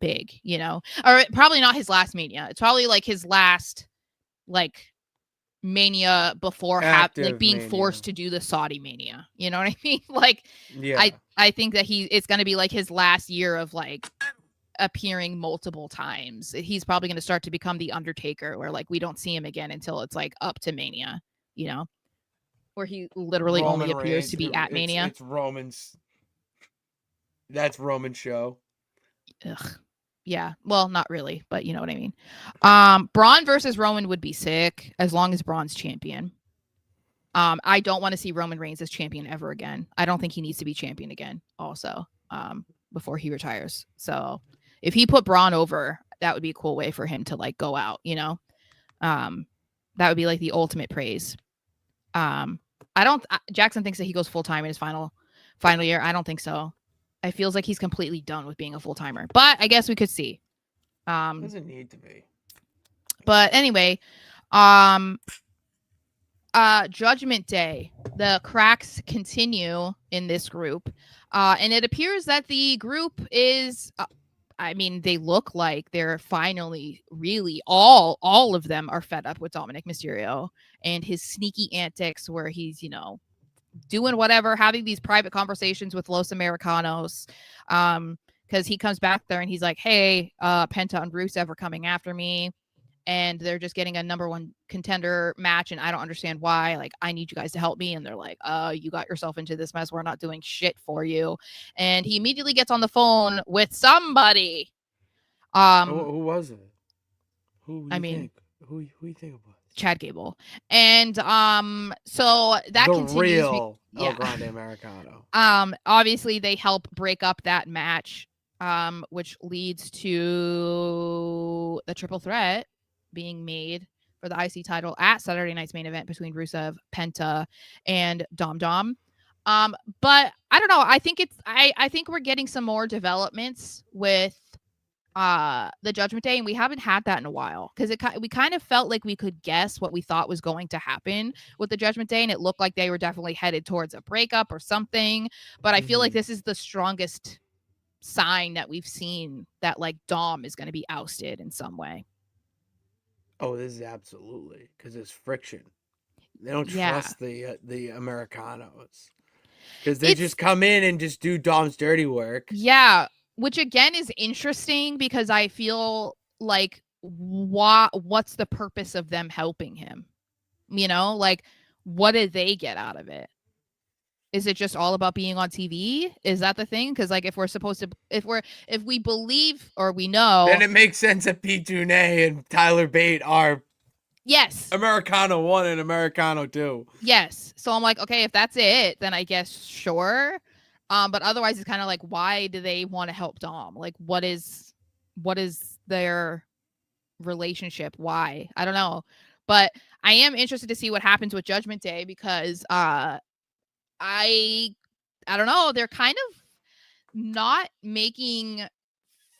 big, or probably not his last Mania. It's probably like his last like Mania before being forced to do the Saudi Mania. You know what I mean? Like, yeah. I think that it's gonna be like his last year of like appearing multiple times. He's probably going to start to become the Undertaker, where like we don't see him again until it's like up to Mania, where he literally only appears to be at Mania. It's Roman's. That's Roman's show. Ugh. Yeah, well, not really, but you know what I mean. Braun versus Roman would be sick, as long as Braun's champion. I don't want to see Roman Reigns as champion ever again. I don't think he needs to be champion again also, before he retires. So if he put Braun over, that would be a cool way for him to like go out, that would be like the ultimate praise. Jackson thinks that he goes full time in his final year. I don't think so. It feels like he's completely done with being a full timer, but I guess we could see. Doesn't need to be. But anyway, Judgment Day, the cracks continue in this group, and it appears that the group is they look like they're finally really all of them are fed up with Dominic Mysterio and his sneaky antics, where he's doing whatever, having these private conversations with Los Americanos, because he comes back there and he's like, hey, Penta and Rusev are coming after me, and they're just getting a number one contender match, and I don't understand why. Like, I need you guys to help me. And they're like, you got yourself into this mess. We're not doing shit for you. And he immediately gets on the phone with somebody. Who was it? Who you think it was? Chad Gable. And so that the continues. Real El Grande Americano. Obviously they help break up that match, which leads to the triple threat being made for the IC title at Saturday night's main event between Rusev, Penta, and Dom Dom. But I don't know. I think I think we're getting some more developments with the Judgment Day, and we haven't had that in a while because we kind of felt like we could guess what we thought was going to happen with the Judgment Day, and it looked like they were definitely headed towards a breakup or something. But I feel like this is the strongest sign that we've seen that like Dom is going to be ousted in some way. Oh, this is absolutely because there's friction. They don't Yeah. trust the Americanos because they just come in and just do Dom's dirty work. Yeah, which again is interesting because I feel like what's the purpose of them helping him? You know, like what did they get out of it? Is it just all about being on TV? Is that the thing? Because like if we're supposed to, if we believe or we know, then it makes sense that Pete Dunne and Tyler Bate are yes, Americano 1 and Americano 2. Yes. So I'm like, okay, if that's it, then I guess sure. But otherwise it's kind of like, why do they want to help Dom? Like what is their relationship? Why? I don't know. But I am interested to see what happens with Judgment Day because I don't know, they're kind of not making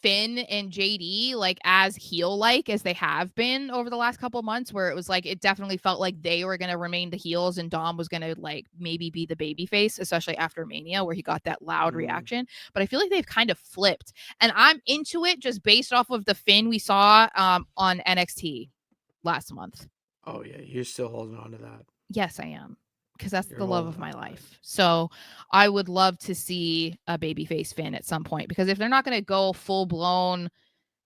Finn and JD like as heel like as they have been over the last couple months, where it was like it definitely felt like they were going to remain the heels and Dom was going to like maybe be the baby face, especially after Mania where he got that loud reaction. But I feel like they've kind of flipped, and I'm into it just based off of the Finn we saw on NXT last month. Oh yeah, you're still holding on to that. Yes, I am. Because that's the love of my life. So I would love to see a babyface Finn at some point. Because if they're not going to go full blown,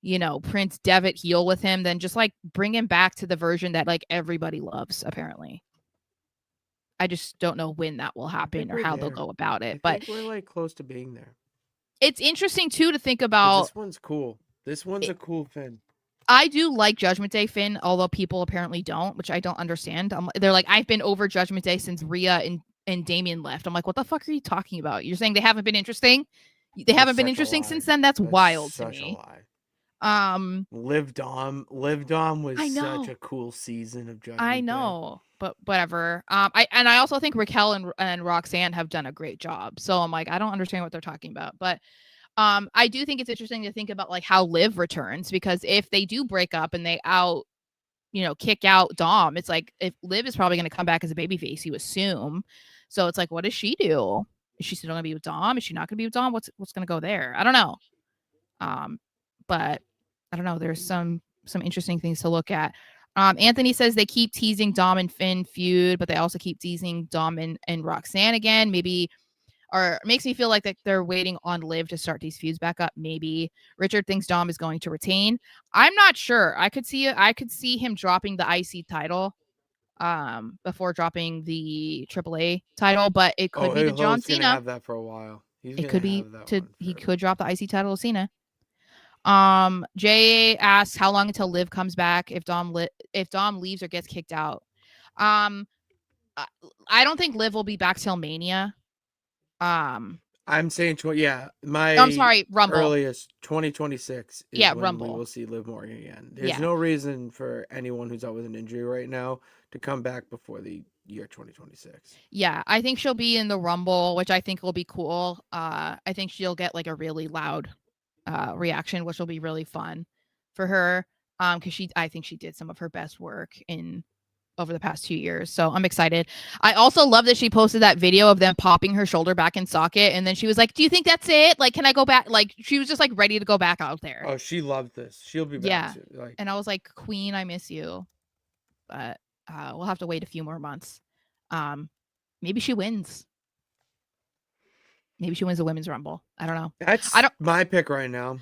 you know, Prince Devitt heel with him, then just like bring him back to the version that like everybody loves, apparently. I just don't know when that will happen or how they'll go about it. I think we're like close to being there. It's interesting too to think about. This one's cool. This one's a cool Finn. I do like Judgment Day Finn, although people apparently don't, which I don't understand. They're like, I've been over Judgment Day since Rhea and Damien left. I'm like, what the fuck are you talking about? You're saying they haven't been interesting? They haven't been interesting since then? That's wild to me. A lie. Liv Dom was such a cool season of Judgment Day. I know, but whatever. I also think Raquel and Roxanne have done a great job. So I'm like, I don't understand what they're talking about, but I do think it's interesting to think about like how Liv returns, because if they do break up and they kick out Dom, it's like if Liv is probably going to come back as a babyface, you assume. So it's like, what does she do? Is she still going to be with Dom? Is she not going to be with Dom? What's going to go there? I don't know. But I don't know. There's some interesting things to look at. Anthony says they keep teasing Dom and Finn feud, but they also keep teasing Dom and Roxanne again. Maybe. Or it makes me feel like that they're waiting on Liv to start these feuds back up. Maybe Richard thinks Dom is going to retain. I'm not sure. I could see him dropping the IC title before dropping the AAA title, but it could be the John Cena. Have that for a while. It could be he could drop the IC title of Cena. Jay asks how long until Liv comes back if Dom leaves or gets kicked out. I don't think Liv will be back till Mania. I'm saying I'm sorry, Rumble. Earliest 2026 is when Rumble. we will see Liv Morgan again. There's no reason for anyone who's out with an injury right now to come back before the year 2026. Yeah, I think she'll be in the Rumble, which I think will be cool. I think she'll get like a really loud reaction, which will be really fun for her. Because I think she did some of her best work over the past 2 years. So I'm excited. I also love that she posted that video of them popping her shoulder back in socket. And then she was like, do you think that's it? Like, can I go back? Like, she was just like ready to go back out there. Oh, she loved this. She'll be back soon. And I was like, Queen, I miss you. But we'll have to wait a few more months. Maybe she wins. Maybe she wins the Women's Rumble. I don't know. That's my pick right now.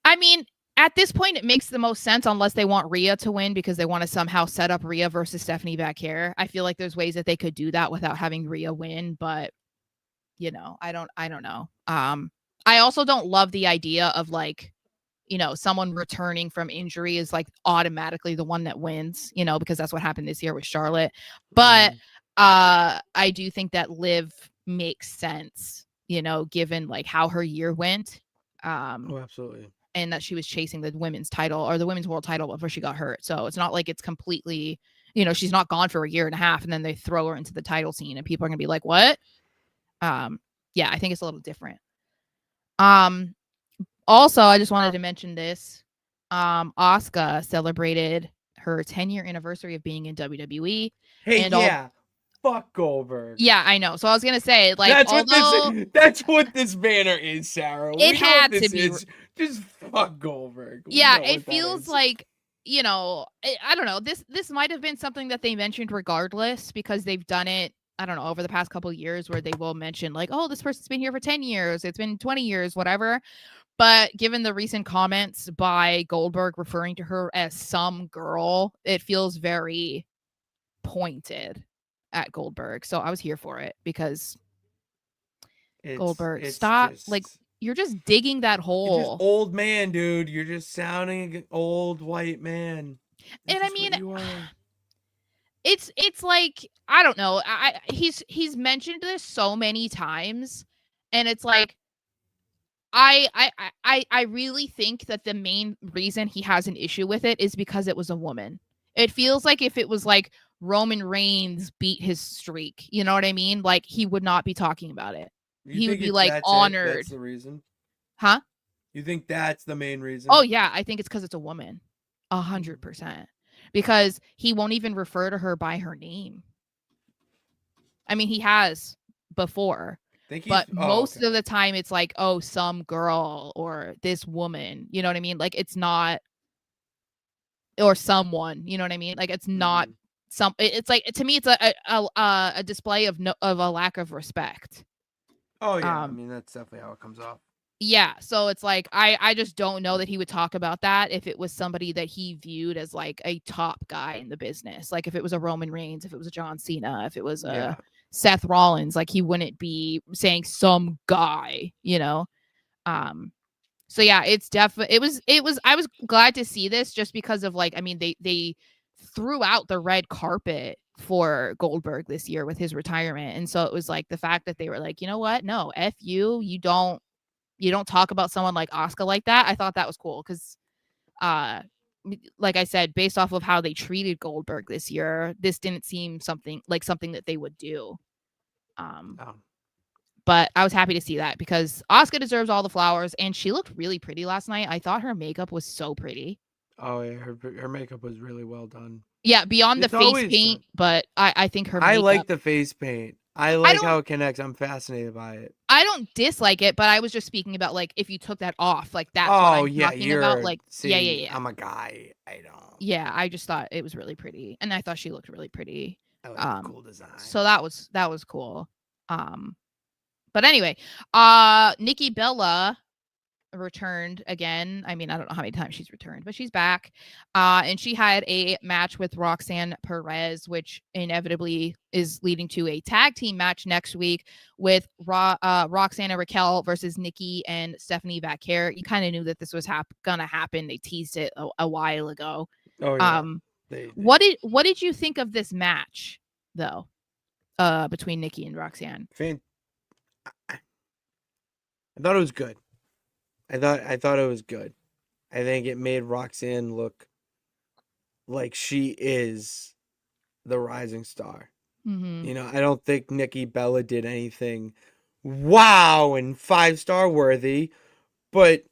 I mean, at this point, it makes the most sense unless they want Rhea to win because they want to somehow set up Rhea versus Stephanie back here. I feel like there's ways that they could do that without having Rhea win, but I don't know. I also don't love the idea of like, someone returning from injury is like automatically the one that wins, because that's what happened this year with Charlotte. But I do think that Liv makes sense, given like how her year went. Oh, absolutely. And that she was chasing the women's title or the women's world title before she got hurt. So it's not like it's completely, she's not gone for a year and a half and then they throw her into the title scene and people are going to be like, what? Yeah, I think it's a little different. Also, I just wanted to mention this. Asuka celebrated her 10-year anniversary of being in WWE, Hey, and all. yeah, fuck Goldberg. Yeah, I know. So I was gonna say, like, although That's what this banner is, Sarah. it We know what had to this be, is. Just fuck Goldberg. We yeah, know it what that feels is. like, I don't know. This might have been something that they mentioned regardless, because they've done it, I don't know, over the past couple of years, where they will mention like, oh, this person's been here for 10 years, it's been 20 years, whatever. But given the recent comments by Goldberg referring to her as some girl, it feels very pointed at Goldberg. So I was here for it, because Goldberg, It's stop. Like, just you're just digging that it's just hole. old man, dude. You're just sounding like an old white man. That's And I just what mean, you are. it's like, I don't know. He's mentioned this so many times, and it's like, I really think that the main reason he has an issue with it is because it was a woman. It feels like if it was like Roman Reigns beat his streak, you know what I mean? Like, he would not be talking about it. You He would think be it like that's it? That's honored. the reason? Huh? You think that's the main Oh reason? yeah, I think it's because it's a woman. Hmm. 100%. Because he won't even refer to her by her name. I mean, he has before, Think but he's most okay. of the time it's like, oh, some girl or this woman. You know what I mean? Like, it's not, or someone. You know what I mean? Like, it's not Hmm. some. It's like, to me, it's a display of no, of a lack of respect. Oh yeah, I Um, mean that's definitely how it comes off. yeah. So it's like, I just don't know that he would talk about that if it was somebody that he viewed as like a top guy in the business. Like, if it was a Roman Reigns, if it was a John Cena, if it was a Yeah. Seth Rollins, like, he wouldn't be saying some guy, you know. Um, so yeah, it's definitely, it was I was glad to see this, just because of, like, I mean, they threw out the red carpet for Goldberg this year with his retirement. And so it was like, the fact that they were like, you know what? No, F you. You don't talk about someone like Asuka like that. I thought that was cool, because uh like I said, based off of how they treated Goldberg this year, this didn't seem something that they would do. Um Oh, but I was happy to see that, because Asuka deserves all the flowers, and she looked really pretty last night. I thought her makeup was so pretty. oh yeah. Her makeup was really well done. Yeah, beyond the It's face always paint, done. but I think her I makeup. like the face paint. I I like don't how it connects. I'm fascinated by it. I don't dislike it, but I was just speaking about, like, if you took that off, like, that's what Oh I'm yeah, talking about. you're Like, yeah, yeah, see. yeah. I'm a guy. I don't. Yeah, I just thought it was really pretty, and I thought she looked really pretty. I like the Um, cool design. so that was cool. Um, but anyway, Nikki Bella returned again. I mean, I don't know how many times she's returned, but she's back. And she had a match with Roxanne Perez, which inevitably is leading to a tag team match next week with Roxanne and Raquel versus Nikki and Stephanie Vaquer. You kind of knew that this was gonna happen. They teased it a while ago. Oh yeah. Um, They what did you think of this match though? Between Nikki and Roxanne. fan. I thought it was good. I thought it was good. I think it made Roxanne look like she is the rising star. Mm-hmm. You know, I don't think Nikki Bella did anything wow and 5-star worthy, but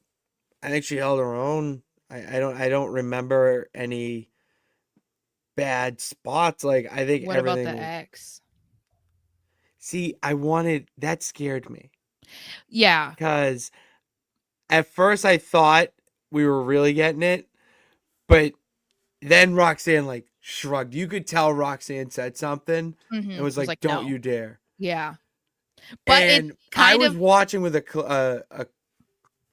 I think she held her own. I don't remember any bad spots. Like I think What about the everything was. X? See, I wanted that scared me Yeah. because at first I thought we were really getting it, but then Roxanne like shrugged. You could tell Roxanne said something and Mm-hmm. was Was like, like, "Don't no. you dare." Yeah. But it's And I kind was of. watching with a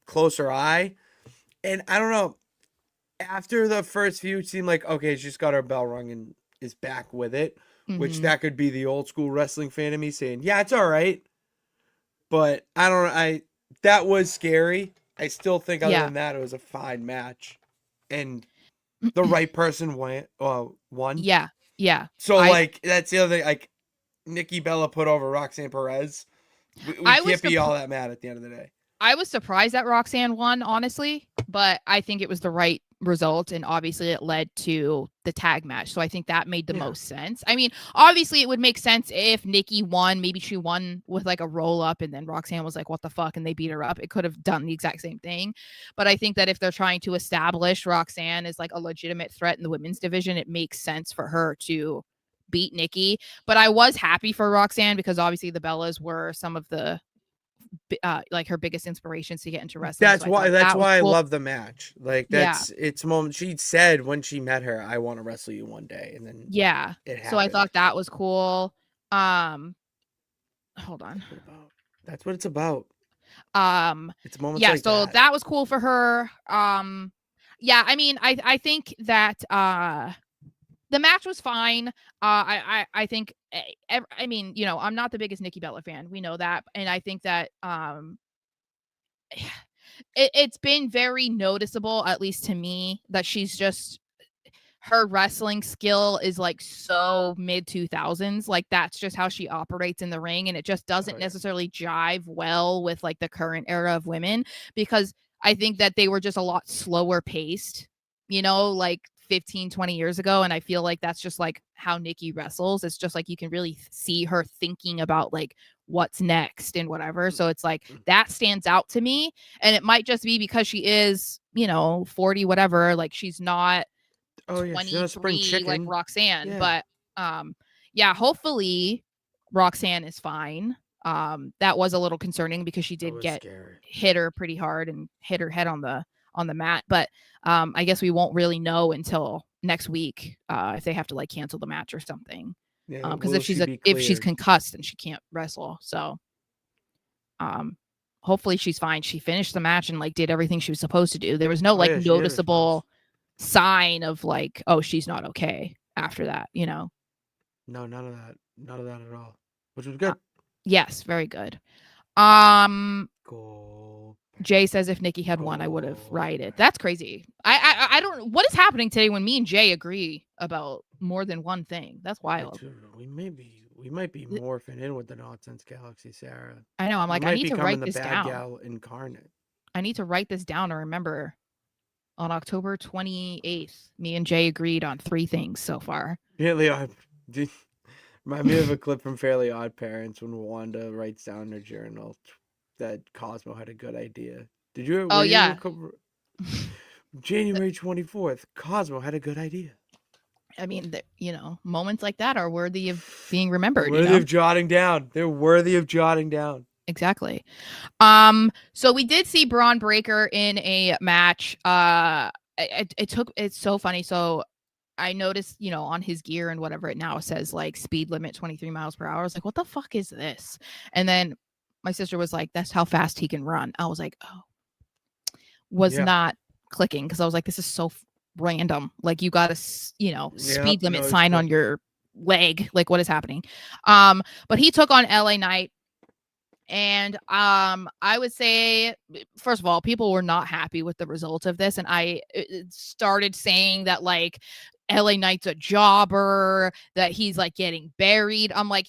closer eye, and I don't know. After the first few, it seemed like okay, she's got her bell rung and is back with it. Which Mhm. that could be the old school wrestling fan of me saying, "Yeah, it's all right," but I don't. I that was scary. I still think other Yeah. than that, it was a fine match, and the right person won. Yeah. Yeah. So I like that's the other thing. Like Nikki Bella put over Roxanne Perez. We I was can't be all surprised. that mad at the end of the day. I was surprised that Roxanne won, honestly, but I think it was the right result, and obviously it led to the tag match. So I think that made the most sense. I mean, obviously it would make sense if Nikki won. Maybe she won with like a roll up, and then Roxanne was like, "What the fuck?" and they beat her up. It could have done the exact same thing. But I think that if they're trying to establish Roxanne as like a legitimate threat in the women's division, it makes sense for her to beat Nikki. But I was happy for Roxanne because obviously the Bellas were some of the like her biggest inspirations to get into wrestling. That's So I why. thought That's that was why I cool. love the match. Like Yeah. it's moment. She said when she met her, "I want to wrestle you one day," and then Yeah. it happened. So I thought that was cool. Hold on. That's what it's about. It's moments Yeah, like so that. that was cool for her. Yeah, I mean, I think that the match was fine. I think I mean, you know, I'm not the biggest Nikki Bella fan. We know that, and I think that it's been very noticeable, at least to me, that she's just her wrestling skill is like so mid 2000s. Like that's just how she operates in the ring, and it just doesn't necessarily jive well with like the current era of women, because I think that they were just a lot slower paced, you know, like 15, 20 years ago. And I feel like that's just like how Nikki wrestles. It's just like you can really see her thinking about like what's next and whatever. So it's like that stands out to me. And it might just be because she is, you know, 40, whatever. Like she's not she's not a spring 23 chicken. like Roxanne. But yeah, hopefully Roxanne is fine. That was a little concerning because she did get hit her pretty hard and hit her head on the mat. But I guess we won't really know until next week if they have to like cancel the match or something. Because if she's concussed and she can't wrestle. So hopefully she's fine. She finished the match and like did everything she was supposed to do. There was no like noticeable sign of like, oh, she's not okay after that, you know. No, none of that at all, which was good. Yes, very good. Jay says if Nikki had won, I would have rioted. That's crazy. I don't. What is happening today when me and Jay agree about more than one thing? That's wild. We might be morphing in with the Nonsense Galaxy, Sarah. I know. I'm like, I need to write this down. Gal incarnate. I need to write this down and remember. On October 28th, me and Jay agreed on 3 things so far. Fairly Odd. Remind me of a clip from Fairly Odd Parents when Wanda writes down in her journal that Cosmo had a good idea. Did you? Oh, yeah. January 24th, Cosmo had a good idea. I mean, you know, moments like that are worthy of being remembered. Worthy of jotting down. They're worthy of jotting down. Exactly. So we did see Braun Breaker in a match. It's so funny. So I noticed, you know, on his gear and whatever it now says like speed limit 23 miles per hour. I was like, what the fuck is this? And then my sister was like, that's how fast he can run. I was like, oh, not clicking because I was like, this is so random. Like you got a, you know, speed limit sign on your leg. Like what is happening? But he took on LA Knight. And I would say, first of all, people were not happy with the result of this. And I started saying that like LA Knight's a jobber, that he's like getting buried. I'm like,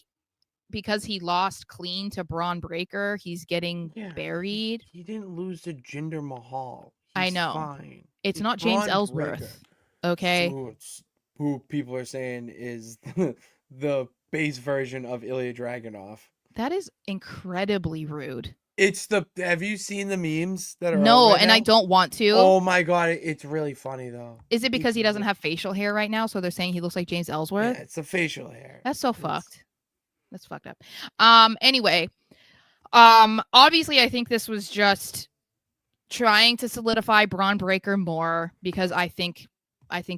because he lost clean to Braun Breaker, he's getting buried. He didn't lose to Jinder Mahal. I know. Fine. It's not James Ellsworth. Okay. Who people are saying is the base version of Ilya Dragunov. That is incredibly rude. Have you seen the memes that are No, and I don't want to. Oh my god, it's really funny though. Is it because he doesn't have facial hair right now, so they're saying he looks like James Ellsworth? Yeah, it's the facial hair. That's so fucked. That's fucked up. Anyway, obviously I think this was just trying to solidify Braun Breaker more because I think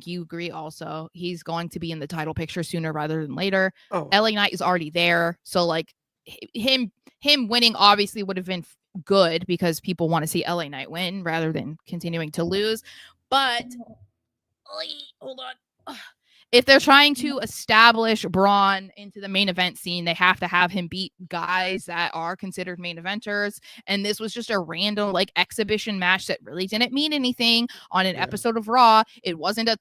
you agree also. He's going to be in the title picture sooner rather than later. LA Knight is already there, so like him winning obviously would have been good because people want to see LA Knight win rather than continuing to lose. But hold on. If they're trying to establish Braun into the main event scene, they have to have him beat guys that are considered main eventers. And this was just a random like exhibition match that really didn't mean anything on an episode of Raw. It wasn't a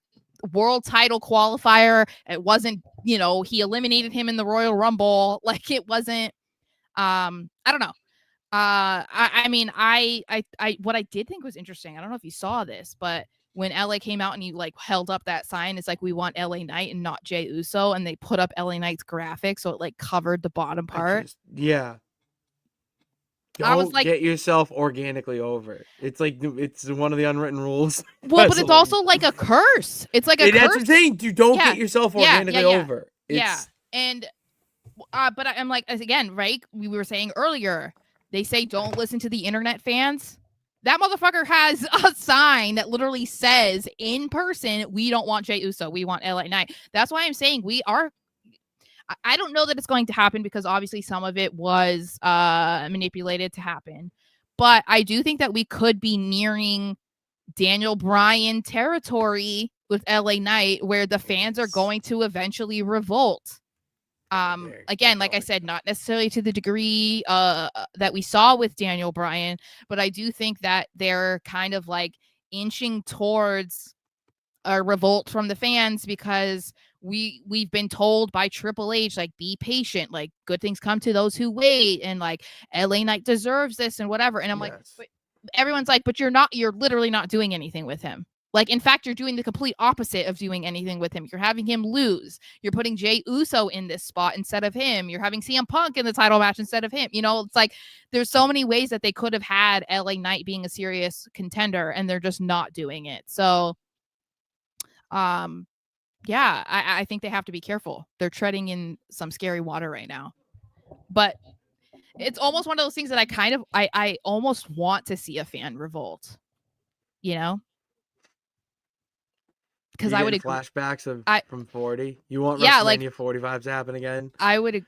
world title qualifier. It wasn't, you know, he eliminated him in the Royal Rumble. Like it wasn't, I don't know. I mean, what I did think was interesting. I don't know if you saw this, but when LA came out and you like held up that sign, it's like we want LA Knight and not Jey Uso, and they put up LA Knight's graphic, so it like covered the bottom part. Yeah. I was Don't like, get yourself organically over. It's like it's one of the unwritten rules. well, but it's also like a curse. It's like a curse. That's what I'm saying. You don't Yeah, get yourself yeah, organically yeah, over. yeah. And but I'm like, again, right? We were saying earlier, they say don't listen to the internet fans. That motherfucker has a sign that literally says in person, we don't want Jey Uso, we want LA Knight. That's why I'm saying we are. I don't know that it's going to happen because obviously some of it was manipulated to happen. But I do think that we could be nearing Daniel Bryan territory with LA Knight where the fans are going to eventually revolt. Again, like I said, not necessarily to the degree that we saw with Daniel Bryan, but I do think that they're kind of like inching towards a revolt from the fans because we've been told by Triple H, like, be patient, like good things come to those who wait, and like LA Knight deserves this and whatever. And I'm like, but everyone's like, but you're literally not doing anything with him. Like, in fact, you're doing the complete opposite of doing anything with him. You're having him lose. You're putting Jey Uso in this spot instead of him. You're having CM Punk in the title match instead of him. You know, it's like there's so many ways that they could have had LA Knight being a serious contender, and they're just not doing it. So, yeah, I think they have to be careful. They're treading in some scary water right now. But it's almost one of those things that I almost want to see a fan revolt. You know? Because I would agree. Flashbacks from 40. You want Yeah, WrestleMania like 40 vibes to happen again? I would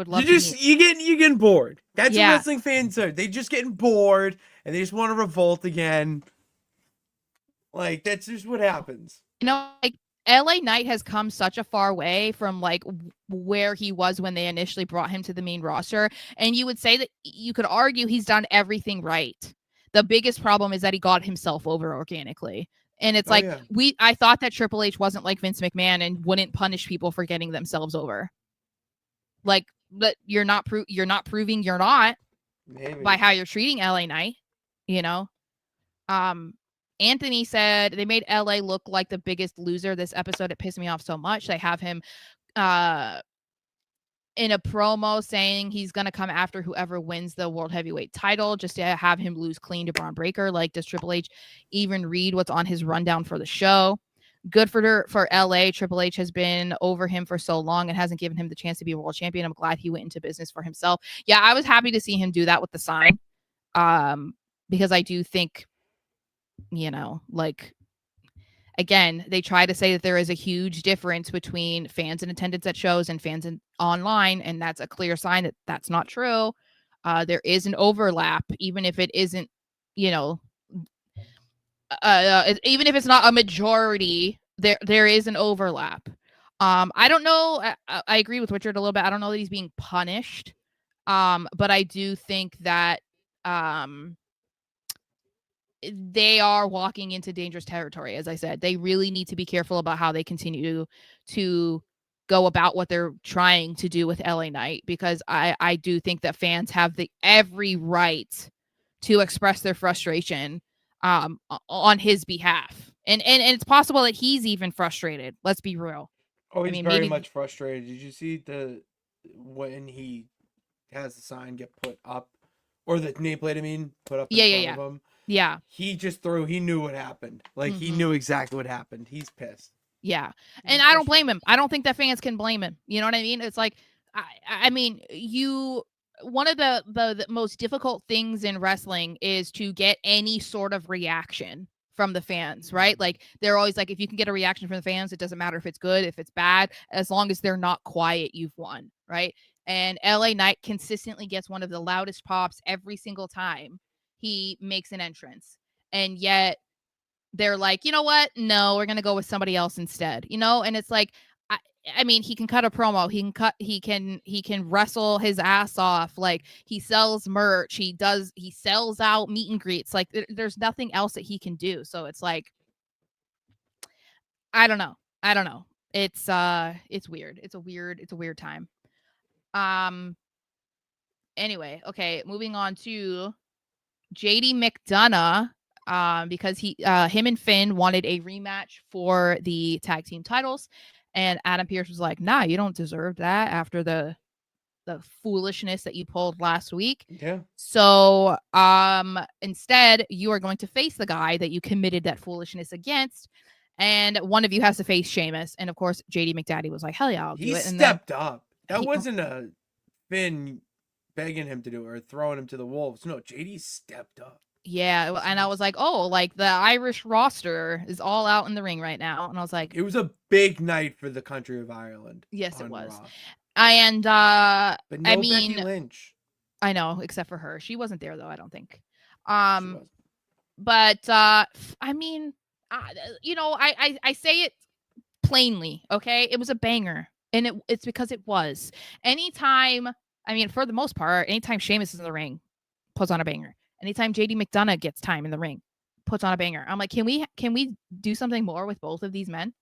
love you getting bored. That's Yeah. what wrestling fans are. They just getting bored and they just want to revolt again. Like, that's just what happens. You know, like LA Knight has come such a far way from like where he was when they initially brought him to the main roster. And you would say that you could argue he's done everything right. The biggest problem is that he got himself over organically. And it's I thought that Triple H wasn't like Vince McMahon and wouldn't punish people for getting themselves over. Like, but you're not proving you're not. Maybe. By how you're treating LA Knight, you know. Anthony said they made LA look like the biggest loser this episode. It pissed me off so much. They have him in a promo saying he's going to come after whoever wins the world heavyweight title, just to have him lose clean to Braun Breaker. Like, does Triple H even read what's on his rundown for the show? Good for LA. Triple H has been over him for so long and hasn't given him the chance to be a world champion. I'm glad he went into business for himself. Yeah, I was happy to see him do that with the sign. Because I do think, you know, like, again, they try to say that there is a huge difference between fans in attendance at shows and fans online, and that's a clear sign that that's not true. There is an overlap, even if it isn't, you know, even if it's not a majority, there is an overlap. I don't know. I agree with Richard a little bit. I don't know that he's being punished, but I do think that they are walking into dangerous territory. As I said, they really need to be careful about how they continue to go about what they're trying to do with LA Knight, because I do think that fans have every right to express their frustration on his behalf. And it's possible that he's even frustrated. Let's be real. Oh, he's very much frustrated. Did you see when he has the sign get put up, or the nameplate, put up in front of him? Yeah. He just he knew what happened. Like, he knew exactly what happened. He's pissed. Yeah. And I don't blame him. I don't think that fans can blame him. You know what I mean? It's like, I mean, one of the most difficult things in wrestling is to get any sort of reaction from the fans, right? Like, they're always like, if you can get a reaction from the fans, it doesn't matter if it's good, if it's bad, as long as they're not quiet, you've won, right? And LA Knight consistently gets one of the loudest pops every single time he makes an entrance. And yet they're like, you know what? No, we're going to go with somebody else instead, you know? And it's like, I mean, he can cut a promo. He can wrestle his ass off. Like, he sells merch. He sells out meet and greets. Like, there's nothing else that he can do. So it's like, I don't know. It's weird. It's a weird time. Anyway, okay, moving on to JD McDonough, because him and Finn wanted a rematch for the tag team titles, and Adam Pearce was like, "Nah, you don't deserve that after the foolishness that you pulled last week. Yeah. So, instead, you are going to face the guy that you committed that foolishness against, and one of you has to face Sheamus." And of course, JD McDaddy was like, "Hell yeah, I'll do it." And stepped up. That he- wasn't a Finn begging him to do it or throwing him to the wolves. No, JD stepped up. yeah, and I was like, "Oh, like the Irish roster is all out in the ring right now," and I was like, It was a big night for the country of Ireland. "Yes, it was." Raw. And But no I mean, Becky Lynch. I know, except for her, she wasn't there though. I don't think. She wasn't. But I mean, I say it plainly, okay? It was a banger, and it's because it was. Anytime, I mean, for the most part, anytime Sheamus is in the ring, puts on a banger. Anytime JD McDonough gets time in the ring, puts on a banger. I'm like, can we do something more with both of these men?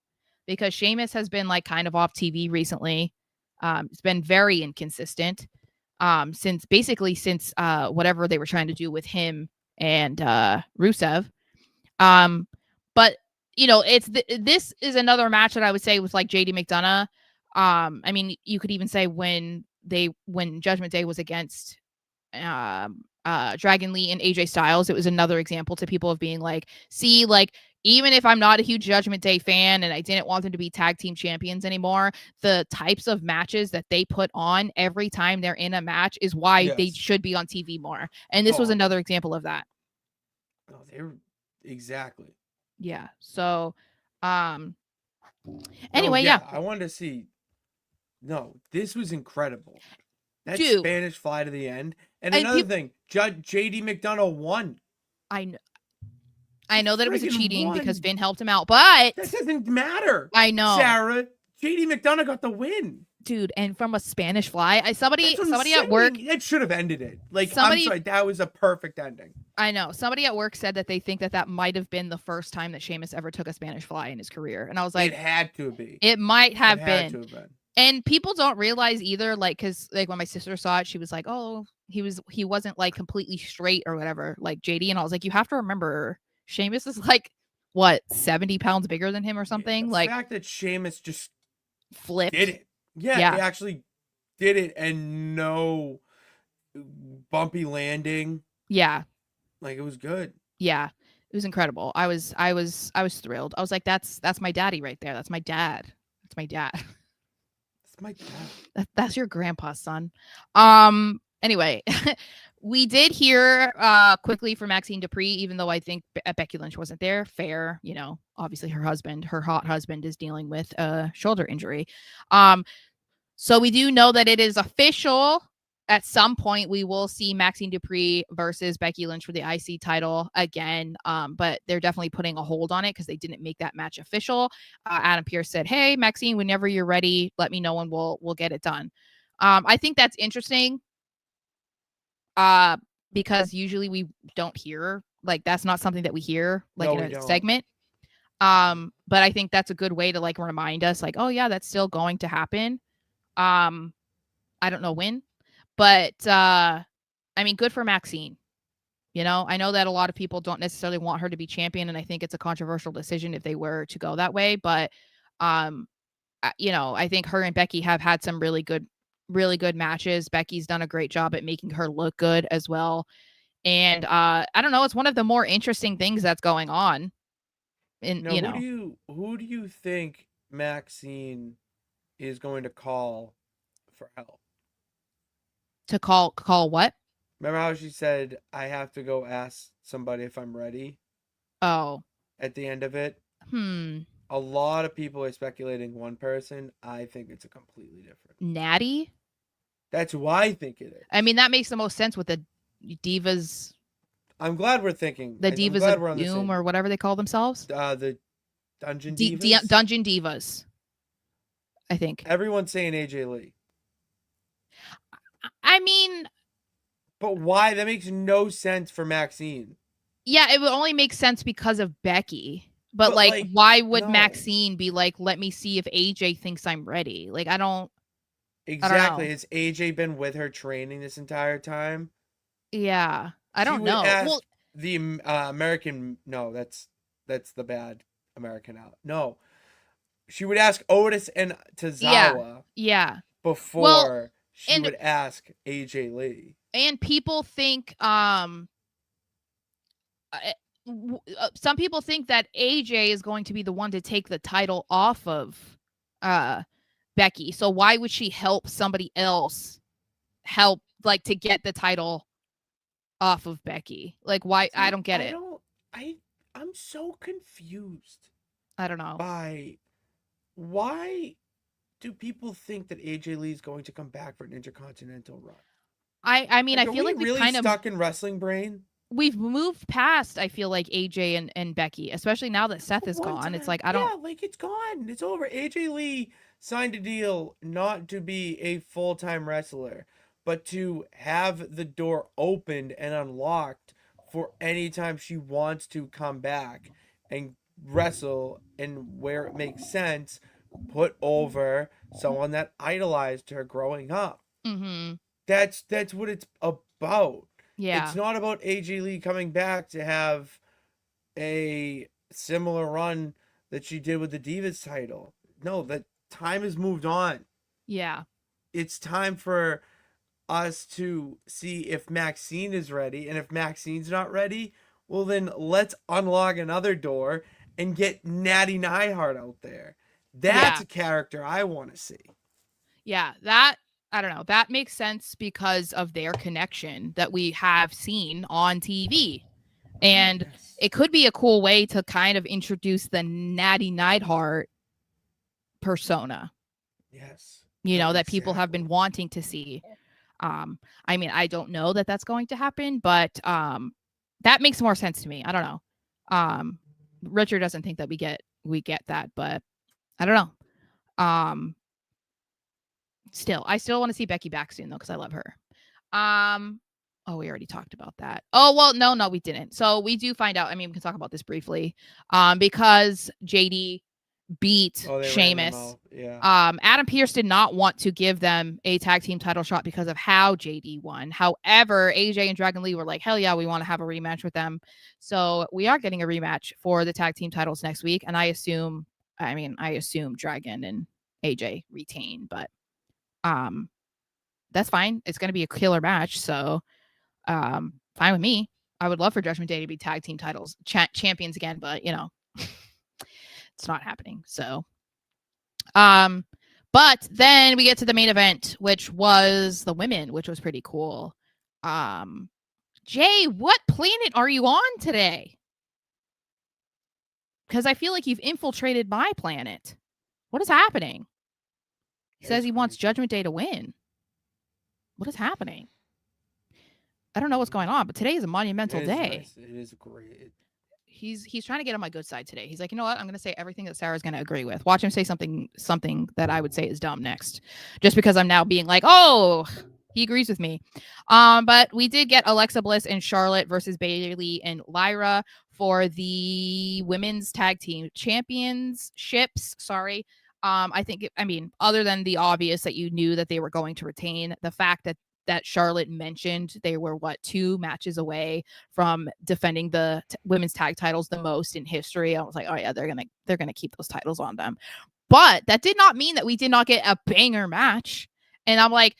Because Sheamus has been like kind of off TV recently. It's been very inconsistent. Since whatever they were trying to do with him and Rusev. But this is another match that I would say was like JD McDonough. I mean, you could even say when Judgment Day was against Dragon Lee and AJ Styles, it was another example to people of being like, see, like, even if I'm not a huge Judgment Day fan and I didn't want them to be tag team champions anymore, the types of matches that they put on every time they're in a match is why they should be on TV more. And this was another example of that. Oh, they're exactly. Yeah. So, anyway, yeah. I wanted to see. No, this was incredible. That Dude, Spanish fly to the end. And another thing, JD McDonough won. I know that it was a cheating because Finn helped him out, but that doesn't matter. I know, Sara. JD McDonough got the win, dude. And from a Spanish fly, somebody at work, that should have ended it. Like, I'm sorry, that was a perfect ending. I know. Somebody at work said that they think that might have been the first time that Sheamus ever took a Spanish fly in his career, and I was like, it had to be. It might have been. And people don't realize either, like, because like when my sister saw it, she was like, "Oh, he wasn't like completely straight or whatever, like JD." And I was like, "You have to remember, Sheamus is like what 70 pounds bigger than him or something." The like fact that Sheamus just flipped, did it, he actually did it, and no bumpy landing. Yeah, like it was good. Yeah, it was incredible. I was thrilled. I was like, "That's my daddy right there. That's my dad. That's my dad." My dad. That's your grandpa's son. Anyway, we did hear quickly from Maxine Dupree, even though I think Becky Lynch wasn't there. Fair, obviously her hot husband is dealing with a shoulder injury. So we do know that it is official. At some point, we will see Maxine Dupree versus Becky Lynch for the IC title again. But they're definitely putting a hold on it because they didn't make that match official. Adam Pearce said, "Hey, Maxine, whenever you're ready, let me know and we'll get it done." I think that's interesting. Because usually we don't hear, like, that's not something that we hear like in a segment. But I think that's a good way to like remind us, like, oh yeah, that's still going to happen. I don't know when. But, I mean, good for Maxine. I know that a lot of people don't necessarily want her to be champion, and I think it's a controversial decision if they were to go that way. But, I think her and Becky have had some really good matches. Becky's done a great job at making her look good as well. And, I don't know, it's one of the more interesting things that's going on. Who do you think Maxine is going to call for help? To call what? Remember how she said, "I have to go ask somebody if I'm ready"? Oh. At the end of it? A lot of people are speculating one person. I think it's a completely different. Natty? That's why I think it is. I mean, that makes the most sense with the Divas. I'm glad we're thinking. The Divas of Doom or whatever they call themselves. The Dungeon Divas? Dungeon Divas. I think. Everyone's saying AJ Lee. I mean, but why? That makes no sense for Maxine. Yeah, it would only make sense because of Becky. But like, why would Maxine be like, let me see if AJ thinks I'm ready? Like, I don't. I don't Exactly. know. Has AJ been with her training this entire time? Yeah. I She don't would know. Well, ask the American. No, that's the bad American out. No, she would ask Otis and yeah. Tozawa Yeah. Well, before she and would ask AJ Lee. people think some people think that AJ is going to be the one to take the title off of uh Becky. So why would she help somebody else help like to get the title off of Becky? Like why? I See, don't get I it. don't. I'm so confused I don't know. by why do people think that AJ Lee is going to come back for an Intercontinental run? I mean, I Like, are feel we like really stuck in wrestling brain? we've moved past, I feel like AJ and Becky, especially now that Seth is One gone. It's time, like I don't. yeah, like it's gone. It's over. AJ Lee signed a deal not to be a full time wrestler, but to have the door opened and unlocked for any time she wants to come back and wrestle and where it makes sense, put over someone that idolized her growing up. Mhm. That's what it's about. It's Yeah. not about AJ Lee coming back to have a similar run that she did with the Divas title. No, that time has moved on. Yeah. It's time for us to see if Maxine is ready. And if Maxine's not ready, well, then let's unlock another door and get Natty Neidhart out there. That's Yeah. a character I want to see. Yeah. That I don't know. That makes sense because of their connection that we have seen on TV. And Yes. it could be a cool way to kind of introduce the Natty Neidhart persona, Yes. that people have been Exactly. wanting to see. I mean, I don't know that that's going to happen, but that makes more sense to me. I don't know. Richard doesn't think that we get that, but I don't know. Still, I still want to see Becky back soon though because I love her. Um, oh, we already talked about that. Oh well, no, we didn't. So we do find out. I mean, we can talk about this briefly. Because JD beat Oh, they ran them Sheamus. out. Yeah. Adam Pearce did not want to give them a tag team title shot because of how JD won. However, AJ and Dragon Lee were like, hell yeah, we want to have a rematch with them. So we are getting a rematch for the tag team titles next week. And I assume Dragon and AJ retain, but um, that's fine. It's going to be a killer match. So fine with me. I would love for Judgment Day to be tag team titles champions again, but it's not happening. So Um, but then we get to the main event, which was the women, which was pretty cool. Um, Jay, what planet are you on today? Because I feel like you've infiltrated my planet. What is happening? He says It's he wants crazy. Judgment Day to win. What is happening? I don't know what's going on, but today is a monumental It is day. nice. It is great. He's trying to get on my good side today. He's like, you know what? I'm going to say everything that Sarah's going to agree with. Watch him say something that I would say is dumb next, just because I'm now being like, oh, he agrees with me. But we did get Alexa Bliss and Charlotte versus Bayley and Lyra for the women's tag team championships. Sorry. I mean, other than the obvious that you knew that they were going to retain, the fact that Charlotte mentioned they were 2 matches away from defending the women's tag titles the most in history. I was like, oh yeah, they're gonna keep those titles on them. But that did not mean that we did not get a banger match. And I'm like,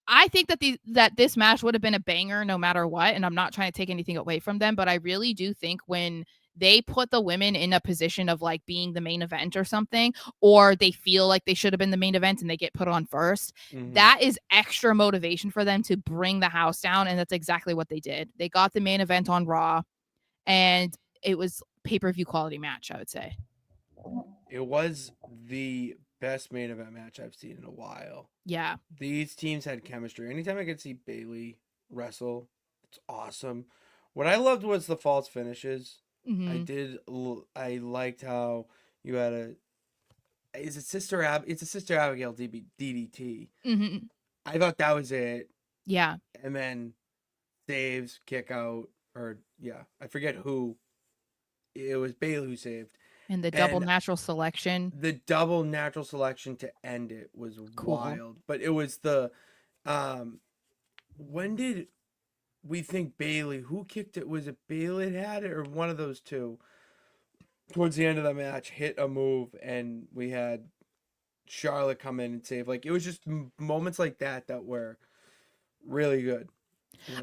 I think that this match would have been a banger no matter what. And I'm not trying to take anything away from them, but I really do think when they put the women in a position of like being the main event or something, or they feel like they should have been the main event and they get put on first, Mm-hmm. that is extra motivation for them to bring the house down. And that's exactly what they did. They got the main event on Raw, and it was pay-per-view quality match, I would say. It was the best main event match I've seen in a while. Yeah. These teams had chemistry. Anytime I could see Bayley wrestle, it's awesome. What I loved was the false finishes. Mm-hmm. I liked how you had a. Is it Sister Ab? It's a Sister Abigail DDT. Mm-hmm. I thought that was it, Yeah. and then saves, kick out, or yeah, I forget who. It was Bayley who saved, And the double And natural selection. the double natural selection to end it was Cool. wild. But it was the um when did we think Bailey, who kicked it? Was it Bailey that had it or one of those two? Towards the end of the match, hit a move and we had Charlotte come in and save. Like it was just moments like that that were really good.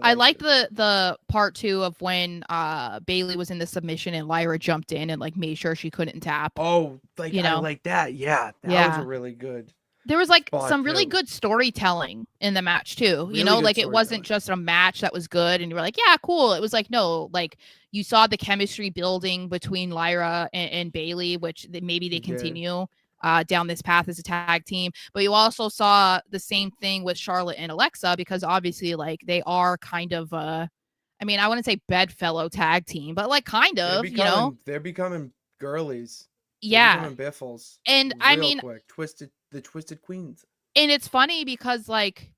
I liked it. the part too of when Bailey was in the submission and Lyra jumped in and like made sure she couldn't tap. Oh, like You I know? like that. Yeah, that was a Yeah. really good There was like spot some really too. good storytelling in the match too. You Really know, good like it wasn't storytelling. just a match that was good and you were like, yeah, cool. It was like, no, like you saw the chemistry building between Lyra and Bailey, which maybe they You did. continue down this path as a tag team. But you also saw the same thing with Charlotte and Alexa because obviously, like, they are kind of I mean, I wouldn't say bedfellow tag team, but like kind of, you know? They're becoming girlies. They're Yeah. becoming biffles And I real mean, quick. The twisted queens. and it's funny because like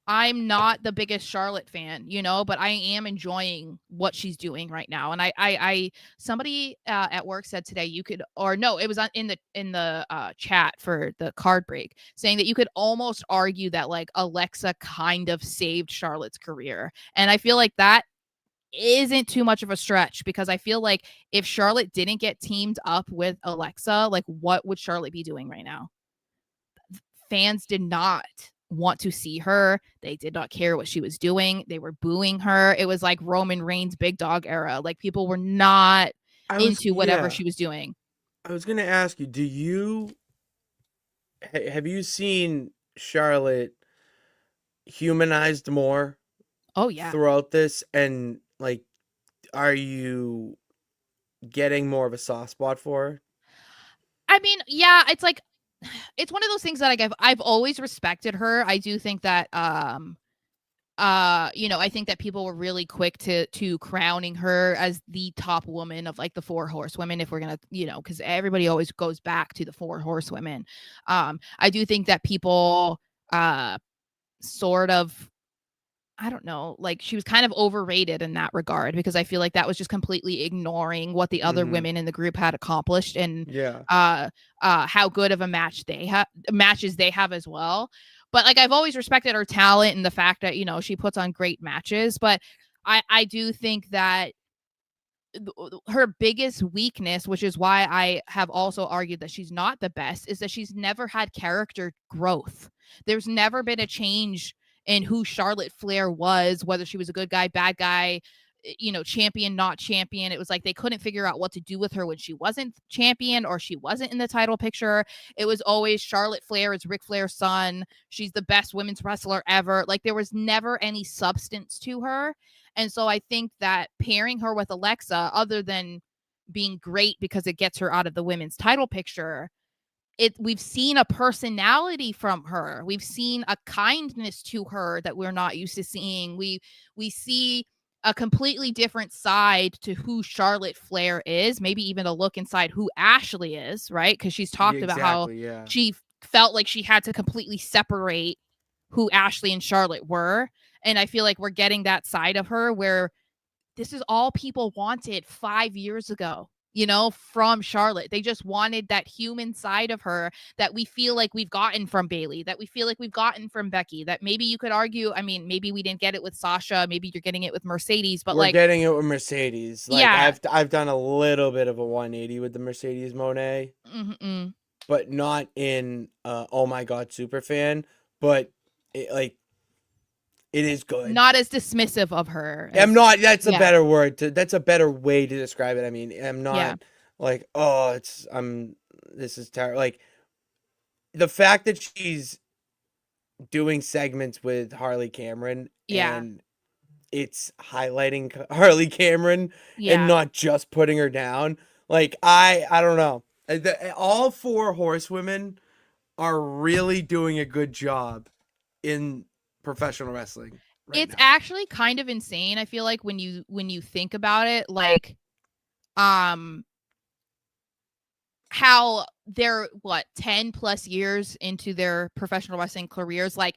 I'm not the biggest Charlotte fan, you know, but I am enjoying what she's doing right now. And I somebody at work said today you could, or no, it was in the chat for the card break, saying that you could almost argue that like Alexa kind of saved Charlotte's career, and I feel like that isn't too much of a stretch because I feel like if Charlotte didn't get teamed up with Alexa, like what would Charlotte be doing right now? Fans did not want to see her. They did not care what she was doing. They were booing her. It was like Roman Reigns big dog era. Like people were not into whatever she was doing. I was gonna ask you, have you seen Charlotte humanized more Oh yeah. throughout this? And like, are you getting more of a soft spot for her? I mean, yeah, it's like it's one of those things that like I've always respected her. I do think that you know, I think that people were really quick to crowning her as the top woman of like the four horsewomen, if we're gonna, you know, because everybody always goes back to the four horsewomen. I do think that people sort of, I don't know, like she was kind of overrated in that regard because I feel like that was just completely ignoring what the other women in the group had accomplished and Yeah. how good of a matches they have as well. But like I've always respected her talent and the fact that, you know, she puts on great matches, but I do think that her biggest weakness, which is why I have also argued that she's not the best, is that she's never had character growth. There's never been a change in who Charlotte Flair was, whether she was a good guy, bad guy, you know, champion, not champion. It was like they couldn't figure out what to do with her when she wasn't champion or she wasn't in the title picture. It was always Charlotte Flair is Ric Flair's son. She's the best women's wrestler ever. Like there was never any substance to her. And so I think that pairing her with Alexa, other than being great because it gets her out of the women's title picture, we've seen a personality from her. We've seen a kindness to her that we're not used to seeing. We see a completely different side to who Charlotte Flair is, maybe even a look inside who Ashley is, right? Because she's talked about how Yeah. she felt like she had to completely separate who Ashley and Charlotte were. And I feel like we're getting that side of her where this is all people wanted 5 years ago, you know, from Charlotte. They just wanted that human side of her that we feel like we've gotten from Bailey, that we feel like we've gotten from Becky, that maybe you could argue, I mean, maybe we didn't get it with Sasha, maybe you're getting it with Mercedes, but We're like getting it with Mercedes. Like yeah. I've done a little bit of a 180 with the Mercedes Monet, but not in oh my god super fan, but it is good. Not as dismissive of her. I'm not. That's a better word. That's a better way to describe it. I mean, I'm not like, oh, this is terrible. Like the fact that she's doing segments with Harley Cameron and it's highlighting Harley Cameron and not just putting her down. Like I don't know. All four horsewomen are really doing a good job in professional wrestling. It's actually kind of insane. I feel like when you think about it, like, how they're 10 plus years into their professional wrestling careers, like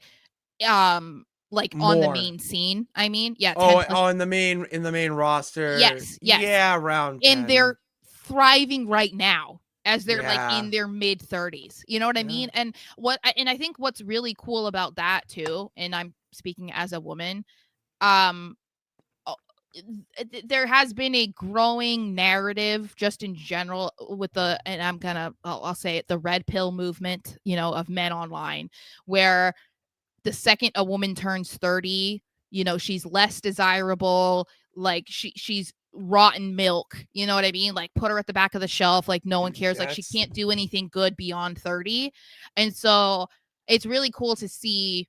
on the main scene. I mean, 10 in the main roster. Yes. Yeah, around 10. And they're thriving right now as they're like Yeah. in their mid 30s. You know what I Yeah. mean? And I think what's really cool about that too, and I'm speaking as a woman, um uh, there has been a growing narrative just in general with the, and I'll say it, the red pill movement, you know, of men online, where the second a woman turns 30, you know, she's less desirable, like she's rotten milk, you know what I mean? Like put her at the back of the shelf, like no one cares, like she That's can't do anything good beyond 30. And so it's really cool to see,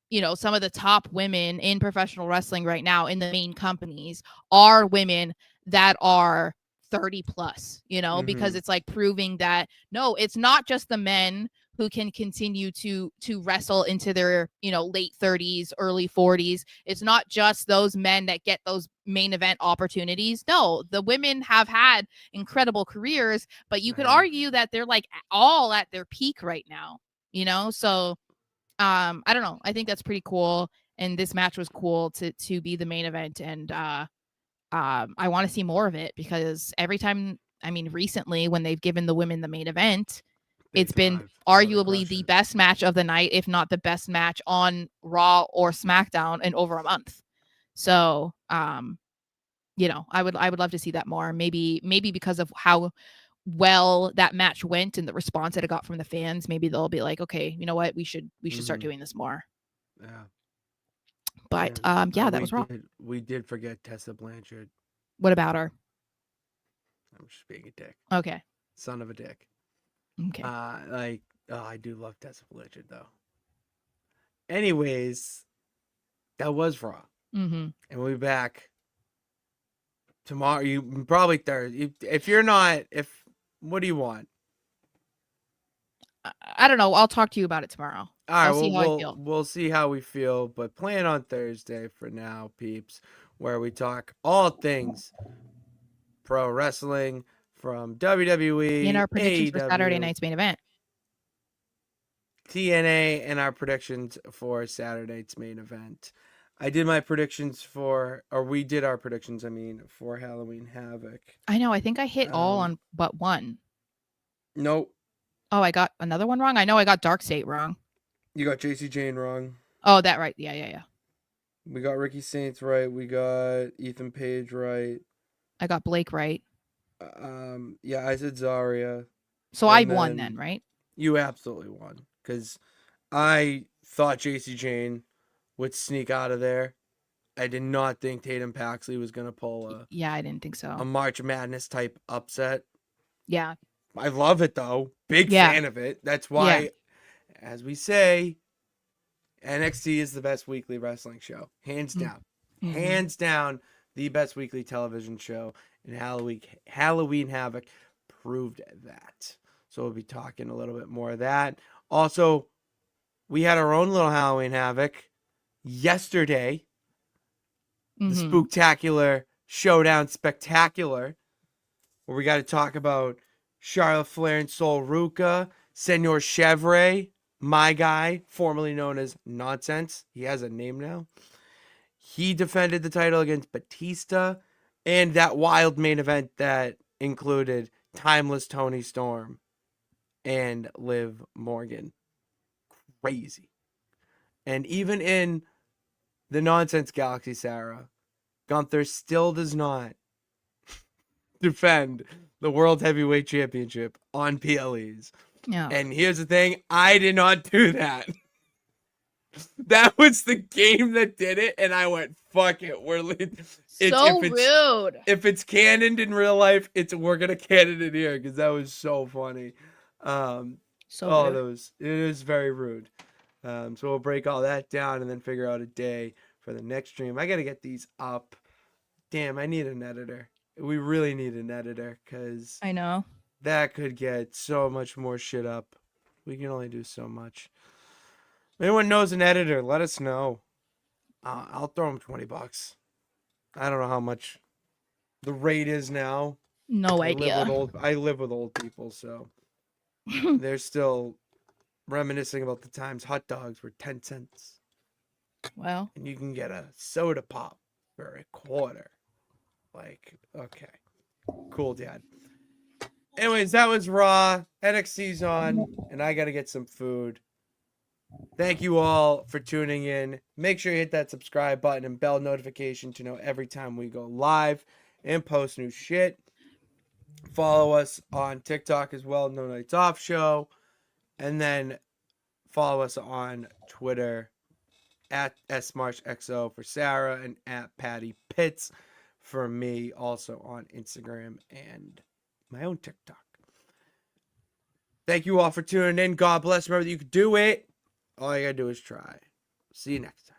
you know, some of the top women in professional wrestling right now in the main companies are women that are 30 plus, you know, because it's like proving that no, it's not just the men who can continue to wrestle into their, you know, late 30s, early 40s. It's not just those men that get those main event opportunities. No, the women have had incredible careers, but you could argue that they're like all at their peak right now, you know? So I don't know. I think that's pretty cool. And this match was cool to be the main event. And I want to see more of it because every time, I mean, recently when they've given the women the main event, it's been arguably the best match of the night, if not the best match on Raw or SmackDown in over a month. So, you know, I would love to see that more. Maybe because of how well that match went and the response that it got from the fans, maybe they'll be like, okay, you know what, we should start doing this more. Yeah. But Yeah, that was Raw. We did forget Tessa Blanchard. What about her? I'm just being a dick. Okay. Son of a dick. Okay. I do love Tessa Blanchard though. Anyways, that was Raw. Mm-hmm. And we'll be back tomorrow. You probably Thursday. If you're not, what do you want? I don't know. I'll talk to you about it tomorrow. All right, I'll see how I feel. we'll see how we feel, but plan on Thursday for now, peeps, where we talk all things pro wrestling from WWE, In our predictions for Saturday AEW, night's main event. TNA, and our predictions for Saturday's main event. I did my predictions we did our predictions, for Halloween Havoc. I know. I think I hit all on but one. Nope. Oh, I got another one wrong? I know I got Dark State wrong. You got JC Jane wrong. Oh, that right. Yeah. We got Ricky Saints right. We got Ethan Page right. I got Blake right. Yeah, I said Zarya. So I won then, right? You absolutely won. Because I thought JC Jane would sneak out of there. I did not think Tatum Paxley was going to pull yeah, I didn't think so. A March Madness type upset. Yeah. I love it though. Big fan of it. That's why, as we say, NXT is the best weekly wrestling show. Hands down. Mm-hmm. Hands down, the best weekly television show. And Halloween Havoc proved that. So we'll be talking a little bit more of that. Also, we had our own little Halloween Havoc yesterday. Mm-hmm. The Spooktacular Showdown Spectacular, where we got to talk about Charlotte Flair and Sol Ruca, Senor Chevre, my guy, formerly known as Nonsense. He has a name now. He defended the title against Batista, and that wild main event that included Timeless Tony Storm and Liv Morgan. Crazy. And even in the Nonsense Galaxy, Sara, Gunther still does not defend the World Heavyweight Championship on PLEs. Yeah. And here's the thing, I did not do that. That was the game that did it, and I went, fuck it. Rude. If it's canoned in real life, we're gonna canon it here, because that was so funny. Rude. It is very rude. So we'll break all that down and then figure out a day for the next stream. I gotta get these up. Damn, I need an editor. We really need an editor, because I know that could get so much more shit up. We can only do so much. If anyone knows an editor, let us know. I'll throw them $20. I don't know how much the rate is now. No idea. I live with old people, so they're still reminiscing about the times hot dogs were 10 cents. Well, and you can get a soda pop for $0.25. Like, okay. Cool, Dad. Anyways, that was Raw. NXT's on, and I got to get some food. Thank you all for tuning in. Make sure you hit that subscribe button and bell notification to know every time we go live and post new shit. Follow us on TikTok as well, No Nights Off Show. And then follow us on Twitter at SMarchXO for Sarah and at Patty Pitts for me, also on Instagram and my own TikTok. Thank you all for tuning in. God bless. Remember that you can do it. All you gotta do is try. See you next time.